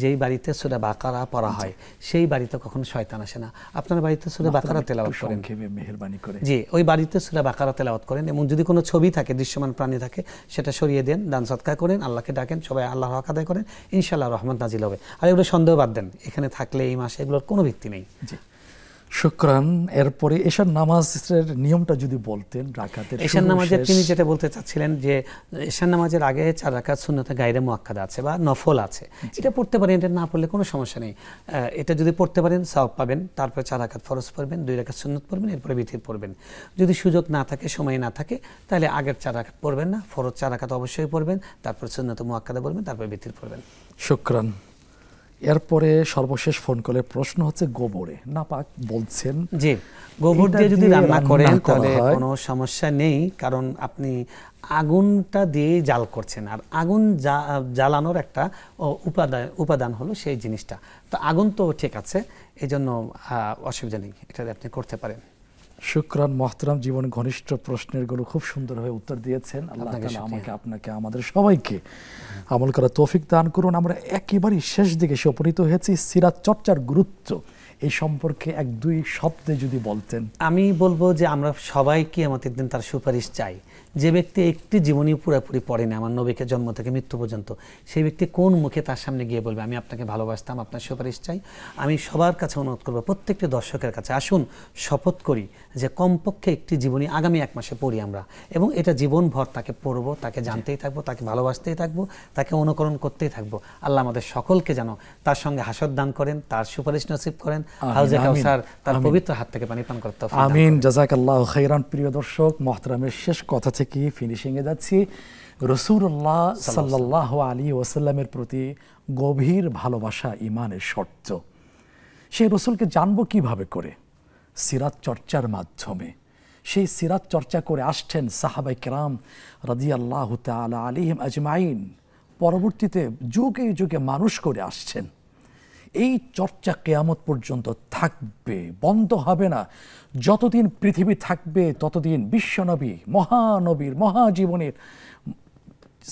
Speaker 2: যেই বাড়িতে সূরা বাকারা পড়া হয় সেই বাড়িতে কখনো শয়তান আসে না। আপনার বাড়িতে সূরা বাকারা তেলাওয়াত করেন,
Speaker 1: মেহেরবানি করে,
Speaker 2: জি ওই বাড়িতে সূরা বাকারা তেলাওয়াত করেন, এবং যদি কোনো ছবি থাকে, দৃশ্যমান প্রাণী থাকে, সেটা সরিয়ে দেন, দান সদকা করেন, আল্লাহকে ডাকেন, সবাই আল্লাহর হক আদায় করেন, ইনশাআল্লাহ রহমত নাজিল হবে। আর এগুলো সন্দেহ বাদ দেন, এখানে থাকলে এই মাসে এগুলোর কোনো ভিত্তি নেই।
Speaker 1: জি, শুকরান। এরপরে এশার নামাজের নিয়মটা যদি বলতেন, রাকাতের
Speaker 2: এশার নামাজের তিনি যেটা বলতে চাচ্ছিলেন যে এশার নামাজের আগে 4 রাকাত সুন্নতে গায়রে মুআক্কাদা আছে বা নফল আছে, এটা পড়তে পারেন, এটা না পড়লে কোনো সমস্যা নেই। এটা যদি পড়তে পারেন সওয়াব পাবেন। তারপরে 4 রাকাত ফরজ পড়বেন, 2 রাকাত সুন্নত পড়বেন, এরপরে বিতির পড়বেন। যদি সুযোগ না থাকে, সময় না থাকে, তাহলে আগের 4 রাকাত পড়বেন না, ফরজ 4 রাকাত অবশ্যই পড়বেন, তারপর সুন্নতে মুআক্কাদা পড়বেন, তারপরে বিতির পড়বেন।
Speaker 1: শুকরান। এরপরে সর্বশেষ ফোন কলের প্রশ্ন হচ্ছে গোবরে নাপাক বলছেন।
Speaker 2: জি, গোবর দিয়ে যদি রান্না করেন তাহলে কোনো সমস্যা নেই, কারণ আপনি আগুনটা দিয়ে জাল করছেন, আর আগুন জ্বালানোর একটা উপাদান হলো সেই জিনিসটা। তো আগুন তো ঠিক আছে, এই জন্য অসুবিধা নেই, এটা আপনি করতে পারেন।
Speaker 1: শুকরান মোহতারাম, জীবন ঘনিষ্ঠ প্রশ্নের গুলো খুব সুন্দরভাবে উত্তর দিয়েছেন। আল্লাহ তাআলা আমাকে, আপনাকে, আমাদের সবাইকে আমল করার তৌফিক দান করুন। আমরা একেবারেই শেষ দিকে এসে উপনীত হয়েছি। সিরাত চর্চার গুরুত্ব এই সম্পর্কে 1-2 শব্দে যদি বলতেন।
Speaker 2: আমি বলবো যে আমরা সবাই কিয়ামতের দিন তার সুপারিশ চাই। যে ব্যক্তি একটি জীবনী পুরোপুরি পড়েনি আমার নবীকে জন্ম থেকে মৃত্যু পর্যন্ত, সেই ব্যক্তি কোন মুখে তার সামনে গিয়ে বলবে আমি আপনাকে ভালোবাসতাম, আপনার সুপারিশ চাই? আমি সবার কাছে অনুরোধ করবো, প্রত্যেকটি দর্শকের কাছে, আসুন শপথ করি যে কমপক্ষে একটি জীবনী আগামী 1 মাসে পড়ি আমরা, এবং এটা জীবনভর তাকে পড়বো, তাকে জানতেই থাকবো, তাকে ভালোবাসতেই থাকবো, তাকে অনুকরণ করতেই থাকবো। আল্লাহ আমাদের সকলকে যেন তার সঙ্গে হাসর দান করেন, তার সুপারিশ নসিব করেন, হাউজে কাউসার তার পবিত্র হাত থেকে পানি পান করতে।
Speaker 1: আমিন, জাযাকাল্লাহু খাইরান। প্রিয় দর্শক মুহতারামের শেষ কথা থেকে ফিনিশিং এ যাচ্ছি। রাসূলুল্লাহ সাল্লাল্লাহু আলাইহি ওয়াসাল্লামের প্রতি গভীর ভালোবাসা ঈমানের শর্ত। সেই রাসূলকে জানবো কিভাবে করে? সিরাত চর্চার মাধ্যমে। সেই সিরাত চর্চা করে আসছেন সাহাবায়ে কেরাম রাদিয়াল্লাহু তাআলা আলাইহিম আজমাইন, পরবর্তীতে যুগে যুগে মানুষ করে আসছেন। এই চর্চা কিয়ামত পর্যন্ত থাকবে, বন্ধ হবে না। যতদিন পৃথিবী থাকবে ততদিন বিশ্বনবী, মহানবীর, মহাজীবনের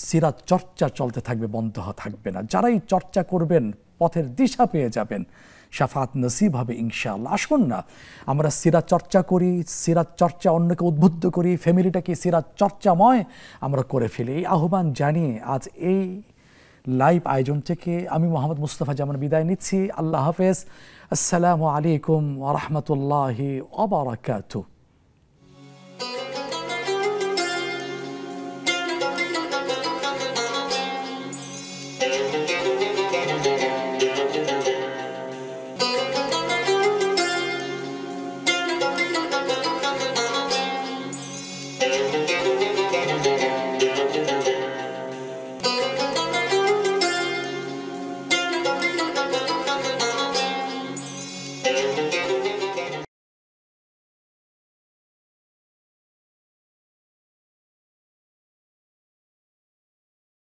Speaker 1: সিরাত চর্চা চলতে থাকবে, বন্ধ থাকবে না। যারাই চর্চা করবেন পথের দিশা পেয়ে যাবেন, শাফাত নসিব হবে ইনশাআল্লাহ। আসুন না আমরা সিরাত চর্চা করি, সিরাত চর্চা অন্যকে উদ্বুদ্ধ করি, ফ্যামিলিটাকে সিরাত চর্চাময় আমরা করে ফেলি। এই আহ্বান জানিয়ে আজ এই লাইভ আয়োজন থেকে আমি মোহাম্মদ মুস্তাফা জামান বিদায় নিচ্ছি। আল্লাহ হাফেজ। আসসালামু আলাইকুম ওয়া রাহমাতুল্লাহি ওয়া বারাকাতুহু।